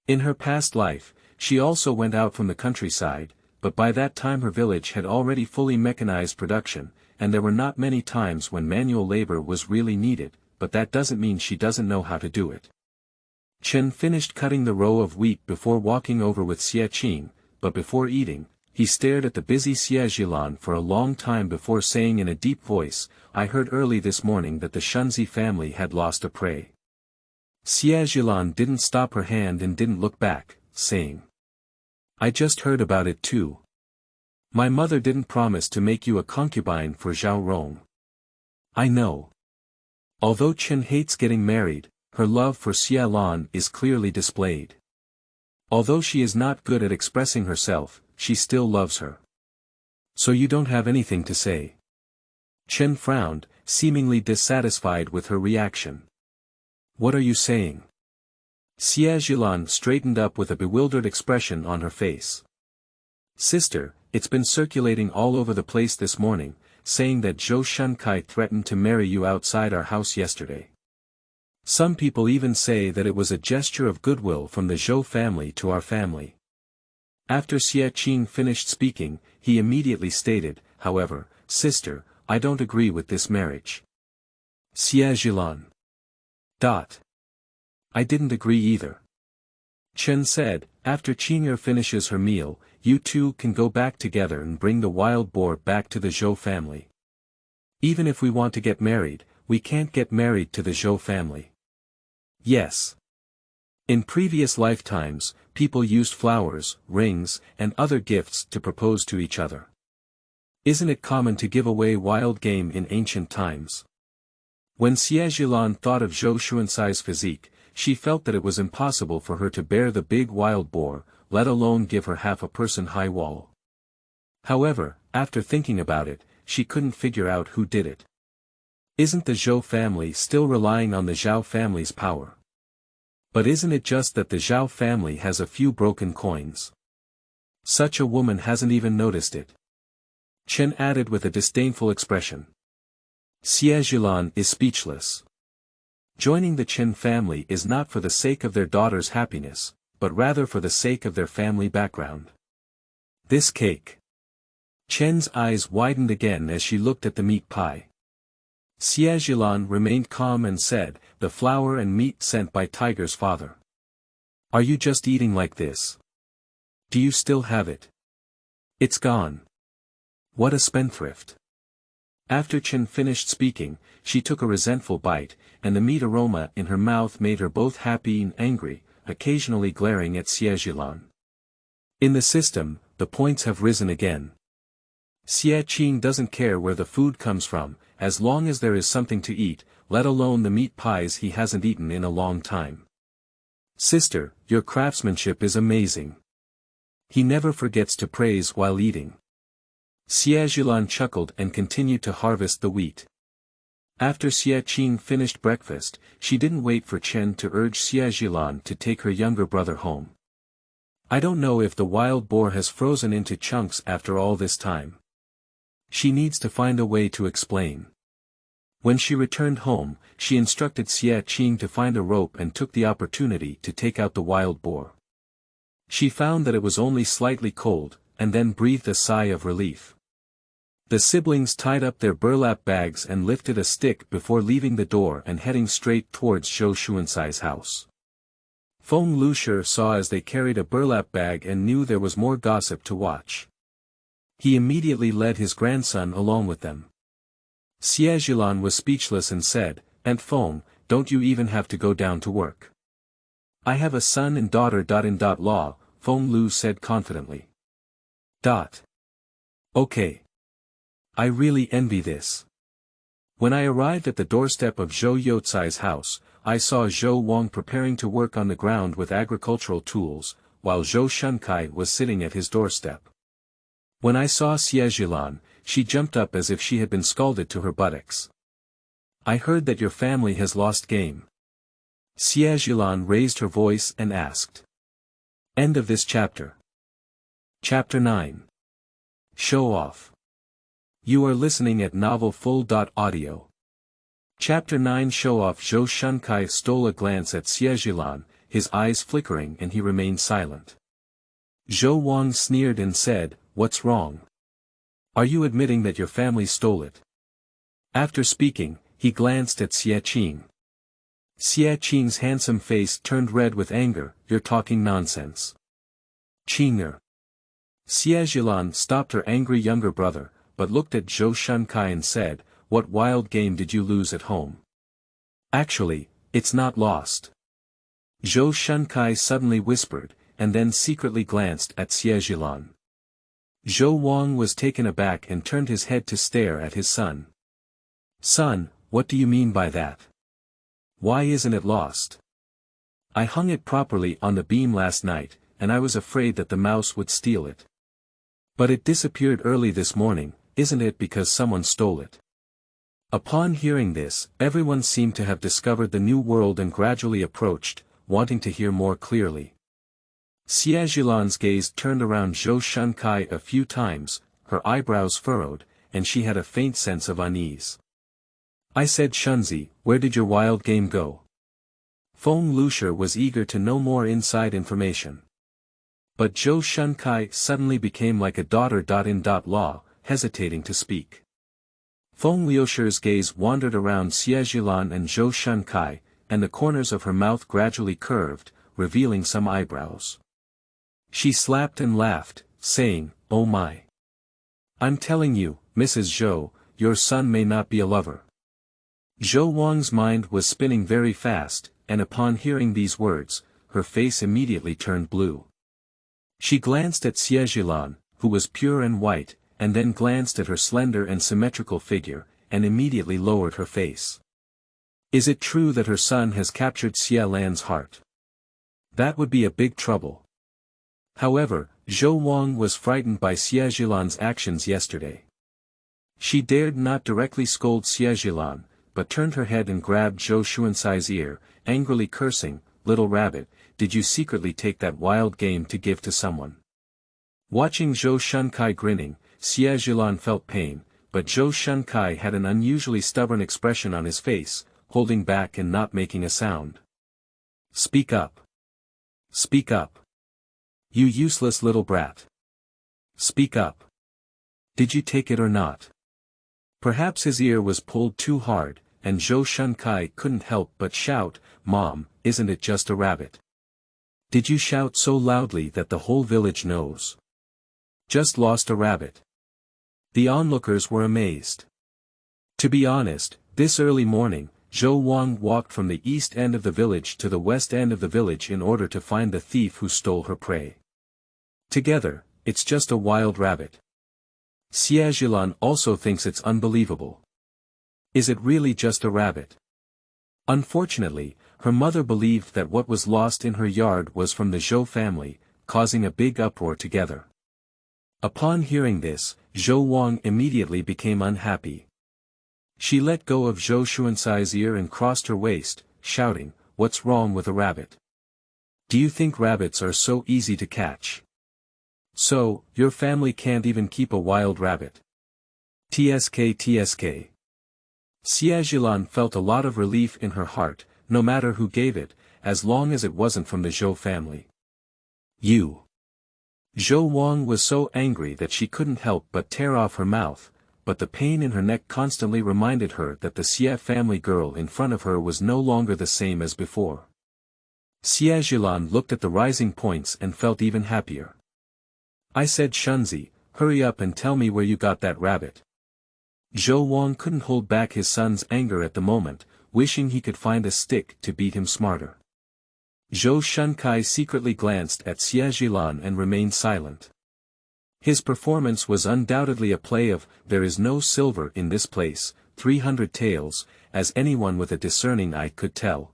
In her past life, she also went out from the countryside, but by that time her village had already fully mechanized production, and there were not many times when manual labor was really needed, but that doesn't mean she doesn't know how to do it. Chen finished cutting the row of wheat before walking over with Xie Zhilan, but before eating, he stared at the busy Xie Zhilan for a long time before saying in a deep voice, "I heard early this morning that the Shunzi family had lost a prey." Xie Zhilan didn't stop her hand and didn't look back, saying, "I just heard about it too. My mother didn't promise to make you a concubine for Zhao Rong." "I know." Although Chen hates getting married, her love for Xie Lan is clearly displayed. Although she is not good at expressing herself, she still loves her. "So you don't have anything to say?" Chen frowned, seemingly dissatisfied with her reaction. "What are you saying?" Xie Zhilan straightened up with a bewildered expression on her face. "Sister, it's been circulating all over the place this morning, saying that Zhou Shunkai threatened to marry you outside our house yesterday. Some people even say that it was a gesture of goodwill from the Zhou family to our family." After Xie Zhilan finished speaking, he immediately stated, "However, sister, I don't agree with this marriage." Xie Zhilan. "I didn't agree either." Chen said, "After Qing'er finishes her meal, you two can go back together and bring the wild boar back to the Zhou family. Even if we want to get married, we can't get married to the Zhou family." "Yes. In previous lifetimes, people used flowers, rings, and other gifts to propose to each other. Isn't it common to give away wild game in ancient times?" When Xie Zhilan thought of Zhou Xuansai's physique, she felt that it was impossible for her to bear the big wild boar, let alone give her half a person high wall. However, after thinking about it, she couldn't figure out who did it. Isn't the Zhou family still relying on the Zhao family's power? But isn't it just that the Zhao family has a few broken coins? Such a woman hasn't even noticed it. Chen added with a disdainful expression. Xie Zhilan is speechless. Joining the Chen family is not for the sake of their daughter's happiness, but rather for the sake of their family background. This cake. Chen's eyes widened again as she looked at the meat pie. Xie Zhilan remained calm and said, "The flour and meat sent by Tiger's father. Are you just eating like this? Do you still have it? It's gone. What a spendthrift." After Chen finished speaking, she took a resentful bite, and the meat aroma in her mouth made her both happy and angry, occasionally glaring at Xie Zhilan. In the system, the points have risen again. Xie Zhilan doesn't care where the food comes from, as long as there is something to eat, let alone the meat pies he hasn't eaten in a long time. "Sister, your craftsmanship is amazing." He never forgets to praise while eating. Xie Zhilan chuckled and continued to harvest the wheat. After Xie Zhilan finished breakfast, she didn't wait for Chen to urge Xie Zhilan to take her younger brother home. "I don't know if the wild boar has frozen into chunks after all this time." She needs to find a way to explain. When she returned home, she instructed Xie Zhilan to find a rope and took the opportunity to take out the wild boar. She found that it was only slightly cold, and then breathed a sigh of relief. The siblings tied up their burlap bags and lifted a stick before leaving the door and heading straight towards Zhou Xuansai's house. Feng Lushi saw as they carried a burlap bag and knew there was more gossip to watch. He immediately led his grandson along with them. Xie Zhilan was speechless and said, "Aunt Feng, don't you even have to go down to work?" "I have a son and daughter-in-law," Feng Lu said confidently. "Okay. I really envy this. When I arrived at the doorstep of Zhou Youcai's house, I saw Zhou Wang preparing to work on the ground with agricultural tools, while Zhou Shunkai was sitting at his doorstep. When I saw Xie Zhilan, she jumped up as if she had been scalded to her buttocks. I heard that your family has lost game." Xie Zhilan raised her voice and asked. End of this chapter. Chapter 9. Showoff. You are listening at novelfull.audio. Chapter 9. Showoff. Zhou Shunkai stole a glance at Xie Zhilan, his eyes flickering, and he remained silent. Zhou Wang sneered and said, "What's wrong? Are you admitting that your family stole it?" After speaking, he glanced at Xie Zhilan. Xie Qing's handsome face turned red with anger. You're talking nonsense. Qinger. Xie Zhilan stopped her angry younger brother, but looked at Zhou Shunkai and said, what wild game did you lose at home? Actually, it's not lost. Zhou Shunkai suddenly whispered, and then secretly glanced at Xie Zhilan. Zhou Wang was taken aback and turned his head to stare at his son. Son, what do you mean by that? Why isn't it lost? I hung it properly on the beam last night, and I was afraid that the mouse would steal it. But it disappeared early this morning, isn't it because someone stole it? Upon hearing this, everyone seemed to have discovered the new world and gradually approached, wanting to hear more clearly. Xie Zhilan's gaze turned around Zhou Shunkai a few times, her eyebrows furrowed, and she had a faint sense of unease. I said, Shunzi, where did your wild game go? Feng Lucia was eager to know more inside information. But Zhou Shunkai suddenly became like a daughter. Law, hesitating to speak. Feng Liuxi's gaze wandered around Xie Zhilan and Zhou Shunkai, and the corners of her mouth gradually curved, revealing some eyebrows. She slapped and laughed, saying, oh my. I'm telling you, Mrs. Zhou, your son may not be a lover. Zhou Wang's mind was spinning very fast, and upon hearing these words, her face immediately turned blue. She glanced at Xie Zhilan, who was pure and white, and then glanced at her slender and symmetrical figure, and immediately lowered her face. Is it true that her son has captured Xie Lan's heart? That would be a big trouble. However, Zhou Wang was frightened by Xie Zhilan's actions yesterday. She dared not directly scold Xie Zhilan, but turned her head and grabbed Zhou Shuansai's ear, angrily cursing, little rabbit, did you secretly take that wild game to give to someone? Watching Zhou Shunkai grinning, Xie Zhilan felt pain, but Zhou Shunkai had an unusually stubborn expression on his face, holding back and not making a sound. Speak up. Speak up. You useless little brat. Speak up. Did you take it or not? Perhaps his ear was pulled too hard, and Zhou Shunkai couldn't help but shout, Mom, isn't it just a rabbit? Did you shout so loudly that the whole village knows? Just lost a rabbit. The onlookers were amazed. To be honest, this early morning, Zhou Wang walked from the east end of the village to the west end of the village in order to find the thief who stole her prey. Together, it's just a wild rabbit. Xie Zhilan also thinks it's unbelievable. Is it really just a rabbit? Unfortunately, her mother believed that what was lost in her yard was from the Zhou family, causing a big uproar together. Upon hearing this, Zhou Wang immediately became unhappy. She let go of Zhou Shuansai's ear and crossed her waist, shouting, what's wrong with a rabbit? Do you think rabbits are so easy to catch? So, your family can't even keep a wild rabbit? TSK. Xie Zhilan felt a lot of relief in her heart, no matter who gave it, as long as it wasn't from the Zhou family. You. Zhou Wang was so angry that she couldn't help but tear off her mouth, but the pain in her neck constantly reminded her that the Xie family girl in front of her was no longer the same as before. Xie Zhilan looked at the rising points and felt even happier. I said, Shunzi, hurry up and tell me where you got that rabbit. Zhou Wang couldn't hold back his son's anger at the moment, wishing he could find a stick to beat him smarter. Zhou Shunkai secretly glanced at Xie Zhilan and remained silent. His performance was undoubtedly a play of, there is no silver in this place, 300 taels, as anyone with a discerning eye could tell.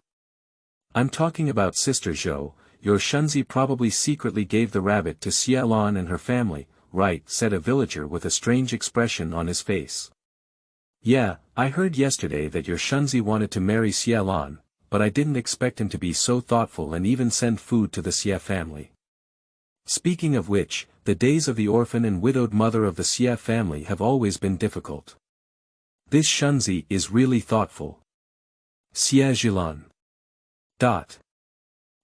I'm talking about Sister Zhou, your Shunzi probably secretly gave the rabbit to Xie Lan and her family, right? Said a villager with a strange expression on his face. Yeah, I heard yesterday that your Shunzi wanted to marry Xie Lan, but I didn't expect him to be so thoughtful and even send food to the Xie family. Speaking of which, the days of the orphan and widowed mother of the Xie family have always been difficult. This Shunzi is really thoughtful. Xie Zhilan.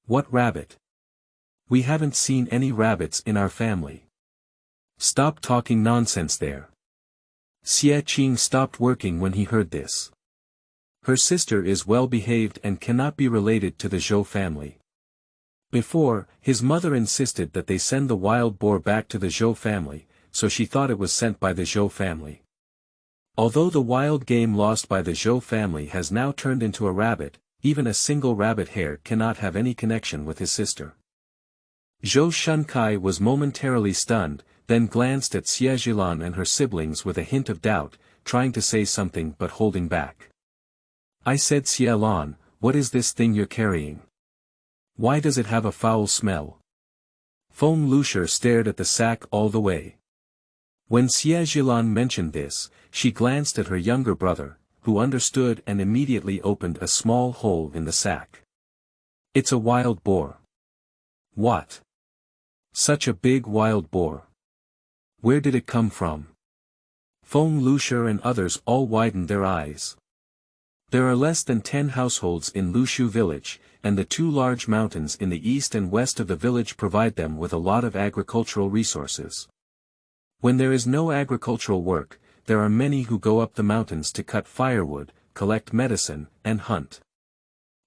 What rabbit? We haven't seen any rabbits in our family. Stop talking nonsense there. Xie Qing stopped working when he heard this. Her sister is well behaved and cannot be related to the Zhou family. Before, his mother insisted that they send the wild boar back to the Zhou family, so she thought it was sent by the Zhou family. Although the wild game lost by the Zhou family has now turned into a rabbit, even a single rabbit hare cannot have any connection with his sister. Zhou Shunkai was momentarily stunned, then glanced at Xie Zhilan and her siblings with a hint of doubt, trying to say something but holding back. I said, Xie Lan, what is this thing you're carrying? Why does it have a foul smell? Feng Luxiu stared at the sack all the way. When Xie Zhilan mentioned this, she glanced at her younger brother, who understood and immediately opened a small hole in the sack. It's a wild boar. What? Such a big wild boar. Where did it come from? Feng Luxiu and others all widened their eyes. There are less than 10 households in Lushu village, and the 2 large mountains in the east and west of the village provide them with a lot of agricultural resources. When there is no agricultural work, there are many who go up the mountains to cut firewood, collect medicine, and hunt.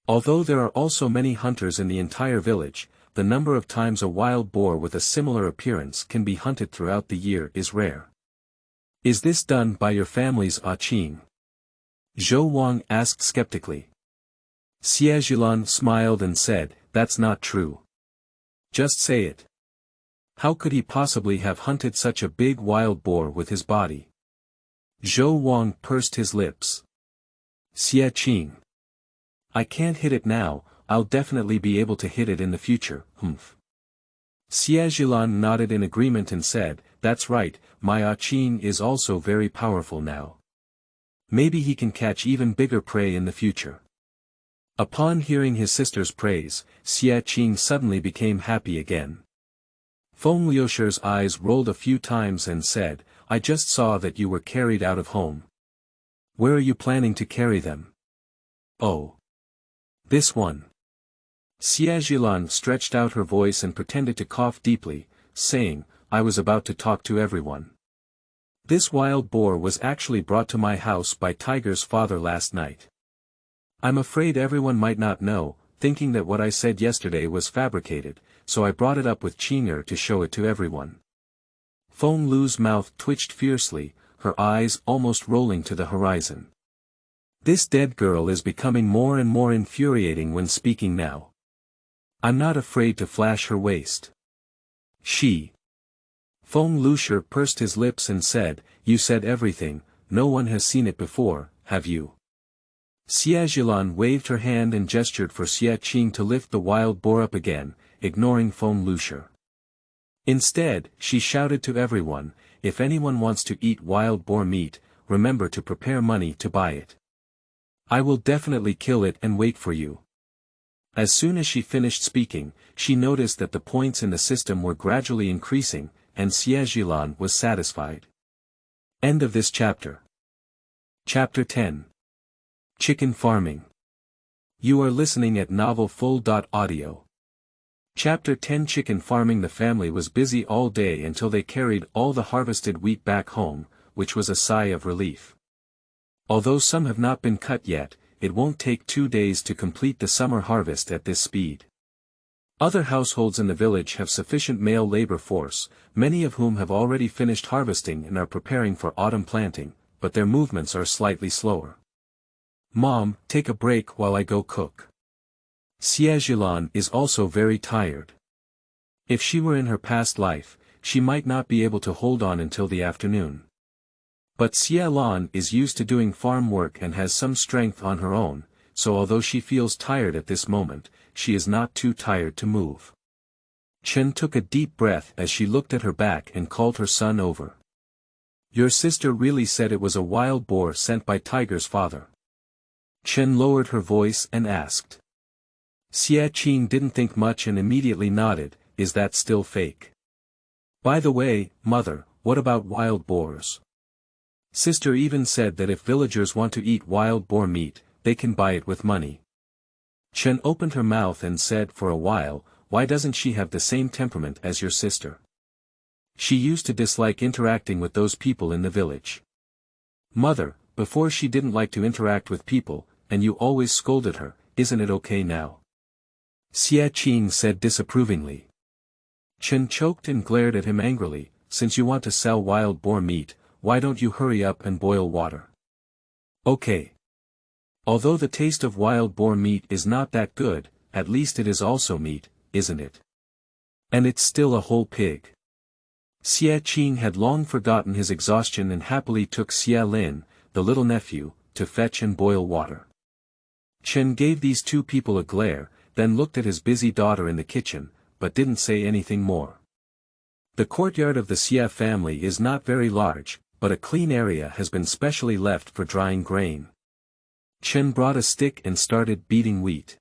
Although there are also many hunters in the entire village, the number of times a wild boar with a similar appearance can be hunted throughout the year is rare. Is this done by your family's Qing? Zhou Wang asked skeptically. Xie Zhilan smiled and said, that's not true. Just say it. How could he possibly have hunted such a big wild boar with his body? Zhou Wang pursed his lips. Xie Qing. I can't hit it now, I'll definitely be able to hit it in the future, humph. Xie Zhilan nodded in agreement and said, that's right, my Qing is also very powerful now. Maybe he can catch even bigger prey in the future. Upon hearing his sister's praise, Xie Qing suddenly became happy again. Feng Liuxi's eyes rolled a few times and said, I just saw that you were carried out of home. Where are you planning to carry them? Oh. This one. Xie Zhilan stretched out her voice and pretended to cough deeply, saying, I was about to talk to everyone. This wild boar was actually brought to my house by Tiger's father last night. I'm afraid everyone might not know, thinking that what I said yesterday was fabricated, so I brought it up with Qing'er to show it to everyone. Feng Lu's mouth twitched fiercely, her eyes almost rolling to the horizon. This dead girl is becoming more and more infuriating when speaking now. I'm not afraid to flash her waist. She. Feng Luxiu pursed his lips and said, you said everything, no one has seen it before, have you? Xie Zhilan waved her hand and gestured for Xie Qing to lift the wild boar up again, ignoring Feng Luxiu. Instead, she shouted to everyone, if anyone wants to eat wild boar meat, remember to prepare money to buy it. I will definitely kill it and wait for you. As soon as she finished speaking, she noticed that the points in the system were gradually increasing, and Xie Zhilan was satisfied. End of this chapter. Chapter 10. Chicken Farming. You are listening at novelfull.audio. Chapter 10. Chicken Farming. The family was busy all day until they carried all the harvested wheat back home, which was a sigh of relief. Although some have not been cut yet, it won't take 2 days to complete the summer harvest at this speed. Other households in the village have sufficient male labor force, many of whom have already finished harvesting and are preparing for autumn planting, but their movements are slightly slower. Mom, take a break while I go cook. Xie Zhilan is also very tired. If she were in her past life, she might not be able to hold on until the afternoon. But Xie Lan is used to doing farm work and has some strength on her own, so although she feels tired at this moment, she is not too tired to move. Chen took a deep breath as she looked at her back and called her son over. Your sister really said it was a wild boar sent by Tiger's father? Chen lowered her voice and asked. Xie Qing didn't think much and immediately nodded, is that still fake? By the way, mother, what about wild boars? Sister even said that if villagers want to eat wild boar meat, they can buy it with money. Chen opened her mouth and said for a while, why doesn't she have the same temperament as your sister? She used to dislike interacting with those people in the village. Mother, before she didn't like to interact with people, and you always scolded her, isn't it okay now? Xie Zhilan said disapprovingly. Chen choked and glared at him angrily, since you want to sell wild boar meat, why don't you hurry up and boil water? Okay. Although the taste of wild boar meat is not that good, at least it is also meat, isn't it? And it's still a whole pig. Xie Zhilan had long forgotten his exhaustion and happily took Xie Zhilan, the little nephew, to fetch and boil water. Chen gave these two people a glare, then looked at his busy daughter in the kitchen, but didn't say anything more. The courtyard of the Xie family is not very large, but a clean area has been specially left for drying grain. Chen brought a stick and started beating wheat.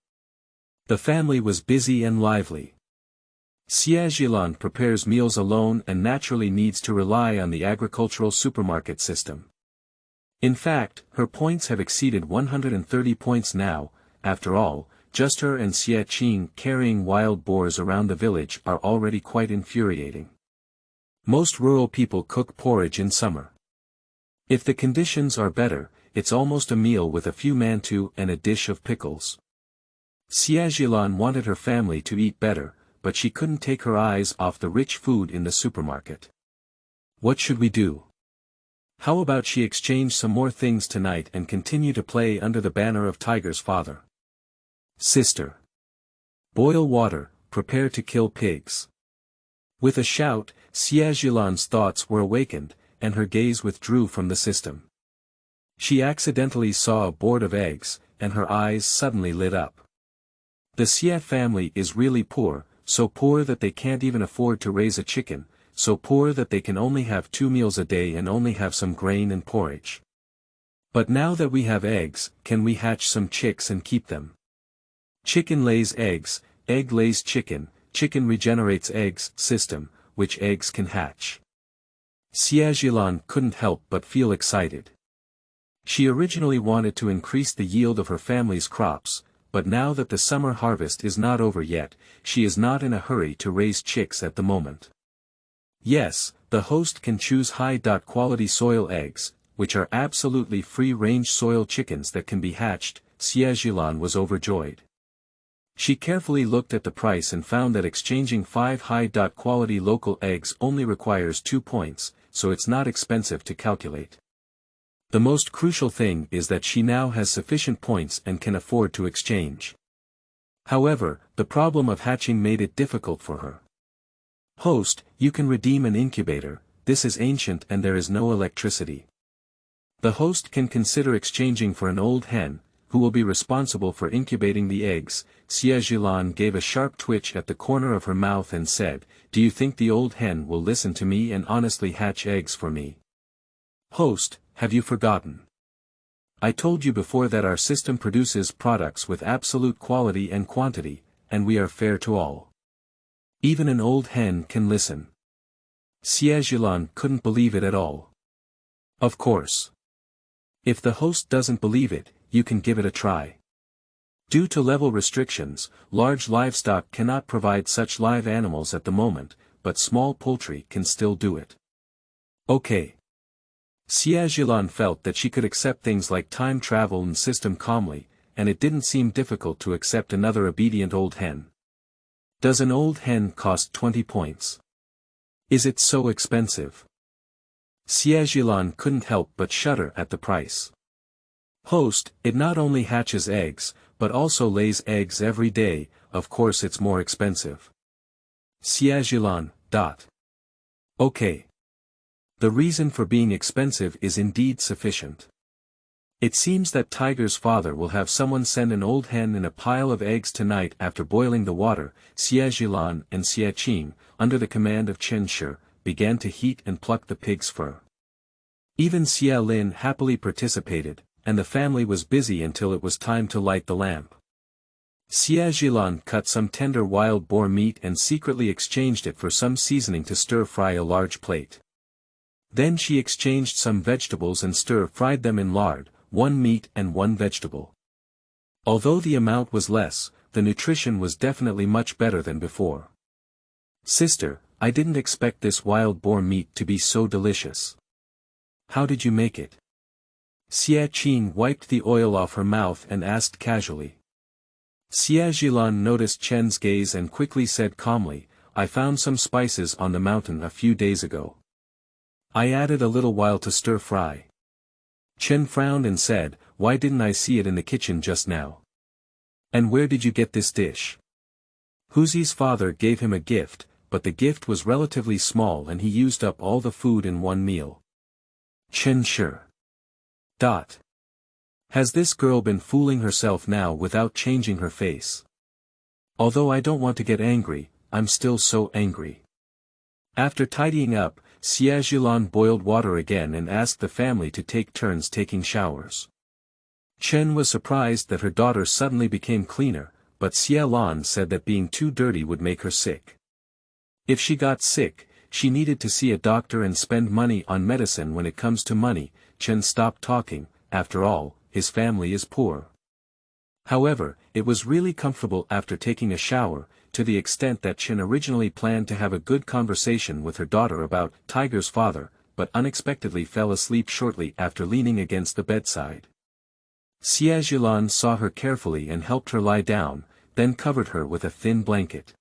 The family was busy and lively. Xie Zhilan prepares meals alone and naturally needs to rely on the agricultural supermarket system. In fact, her points have exceeded 130 points now. After all, just her and Xie Zhilan carrying wild boars around the village are already quite infuriating. Most rural people cook porridge in summer. If the conditions are better, it's almost a meal with a few mantou and a dish of pickles. Xie Zhilan wanted her family to eat better, but she couldn't take her eyes off the rich food in the supermarket. What should we do? How about she exchange some more things tonight and continue to play under the banner of Tiger's father? Sister. Boil water, prepare to kill pigs. With a shout, Xie Zhilan's thoughts were awakened, and her gaze withdrew from the system. She accidentally saw a board of eggs, and her eyes suddenly lit up. The Xie family is really poor, so poor that they can't even afford to raise a chicken, so poor that they can only have 2 meals a day and only have some grain and porridge. But now that we have eggs, can we hatch some chicks and keep them? Chicken lays eggs, egg lays chicken, chicken regenerates eggs, system, which eggs can hatch. Xie Zhilan couldn't help but feel excited. She originally wanted to increase the yield of her family's crops, but now that the summer harvest is not over yet, she is not in a hurry to raise chicks at the moment. Yes, the host can choose high-quality soil eggs, which are absolutely free-range soil chickens that can be hatched. Xie Zhilan was overjoyed. She carefully looked at the price and found that exchanging 5 high-quality local eggs only requires 2 points, so it's not expensive to calculate. The most crucial thing is that she now has sufficient points and can afford to exchange. However, the problem of hatching made it difficult for her. Host, you can redeem an incubator, this is ancient and there is no electricity. The host can consider exchanging for an old hen, who will be responsible for incubating the eggs. Xie Zhilan gave a sharp twitch at the corner of her mouth and said, do you think the old hen will listen to me and honestly hatch eggs for me? Host, have you forgotten? I told you before that our system produces products with absolute quality and quantity, and we are fair to all. Even an old hen can listen. Xie Zhilan couldn't believe it at all. Of course. If the host doesn't believe it, you can give it a try. Due to level restrictions, large livestock cannot provide such live animals at the moment, but small poultry can still do it. Okay. Xie Zhilan felt that she could accept things like time travel and system calmly, and it didn't seem difficult to accept another obedient old hen. Does an old hen cost 20 points? Is it so expensive? Xie Zhilan couldn't help but shudder at the price. Host, it not only hatches eggs, but also lays eggs every day, of course it's more expensive. Xie Zhilan. Okay. The reason for being expensive is indeed sufficient. It seems that Tiger's father will have someone send an old hen in a pile of eggs tonight after boiling the water. Xie Zhilan and Xie Zhilan, under the command of Chen Shi, began to heat and pluck the pig's fur. Even Xie Zhilan happily participated, and the family was busy until it was time to light the lamp. Xie Zhilan cut some tender wild boar meat and secretly exchanged it for some seasoning to stir-fry a large plate. Then she exchanged some vegetables and stir-fried them in lard, 1 meat and 1 vegetable. Although the amount was less, the nutrition was definitely much better than before. Sister, I didn't expect this wild boar meat to be so delicious. How did you make it? Xie Qing wiped the oil off her mouth and asked casually. Xie Zhilan noticed Chen's gaze and quickly said calmly, I found some spices on the mountain a few days ago. I added a little while to stir fry. Chen frowned and said, why didn't I see it in the kitchen just now? And where did you get this dish? Huzi's father gave him a gift, but the gift was relatively small and he used up all the food in one meal. Chen sure. Has this girl been fooling herself now without changing her face? Although I don't want to get angry, I'm still so angry. After tidying up, Xie Zhilan boiled water again and asked the family to take turns taking showers. Chen was surprised that her daughter suddenly became cleaner, but Xie Lan said that being too dirty would make her sick. If she got sick, she needed to see a doctor and spend money on medicine. When it comes to money, Chen stopped talking. After all, his family is poor. However, it was really comfortable after taking a shower, to the extent that Chen originally planned to have a good conversation with her daughter about Tiger's father, but unexpectedly fell asleep shortly after leaning against the bedside. Xie Zhilan saw her carefully and helped her lie down, then covered her with a thin blanket.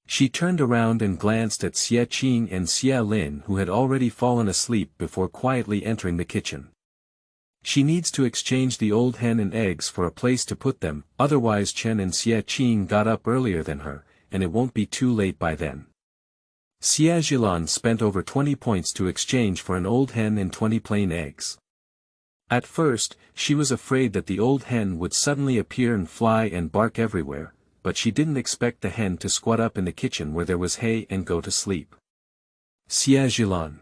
She turned around and glanced at Xie Qing and Xie Lin, who had already fallen asleep before quietly entering the kitchen. She needs to exchange the old hen and eggs for a place to put them, otherwise Chen and Xie Qing got up earlier than her, and it won't be too late by then. Xie Zhilan spent over 20 points to exchange for an old hen and 20 plain eggs. At first, she was afraid that the old hen would suddenly appear and fly and bark everywhere, but she didn't expect the hen to squat up in the kitchen where there was hay and go to sleep. Xie Zhilan.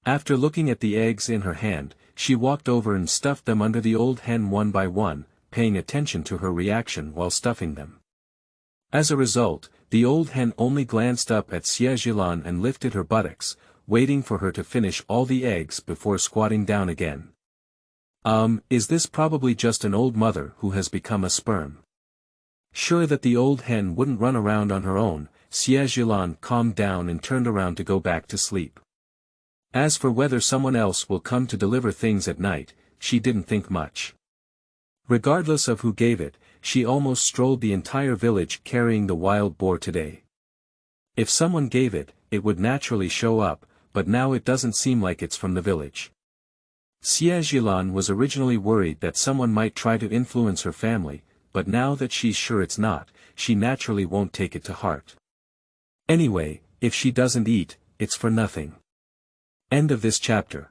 After looking at the eggs in her hand, she walked over and stuffed them under the old hen one by one, paying attention to her reaction while stuffing them. As a result, the old hen only glanced up at Xie Zhilan and lifted her buttocks, waiting for her to finish all the eggs before squatting down again. Is this probably just an old mother who has become a sperm? Sure that the old hen wouldn't run around on her own, Xie Zhilan calmed down and turned around to go back to sleep. As for whether someone else will come to deliver things at night, she didn't think much. Regardless of who gave it, she almost strolled the entire village carrying the wild boar today. If someone gave it, it would naturally show up, but now it doesn't seem like it's from the village. Xie Zhilan was originally worried that someone might try to influence her family, but now that she's sure it's not, she naturally won't take it to heart. Anyway, if she doesn't eat, it's for nothing. End of this chapter.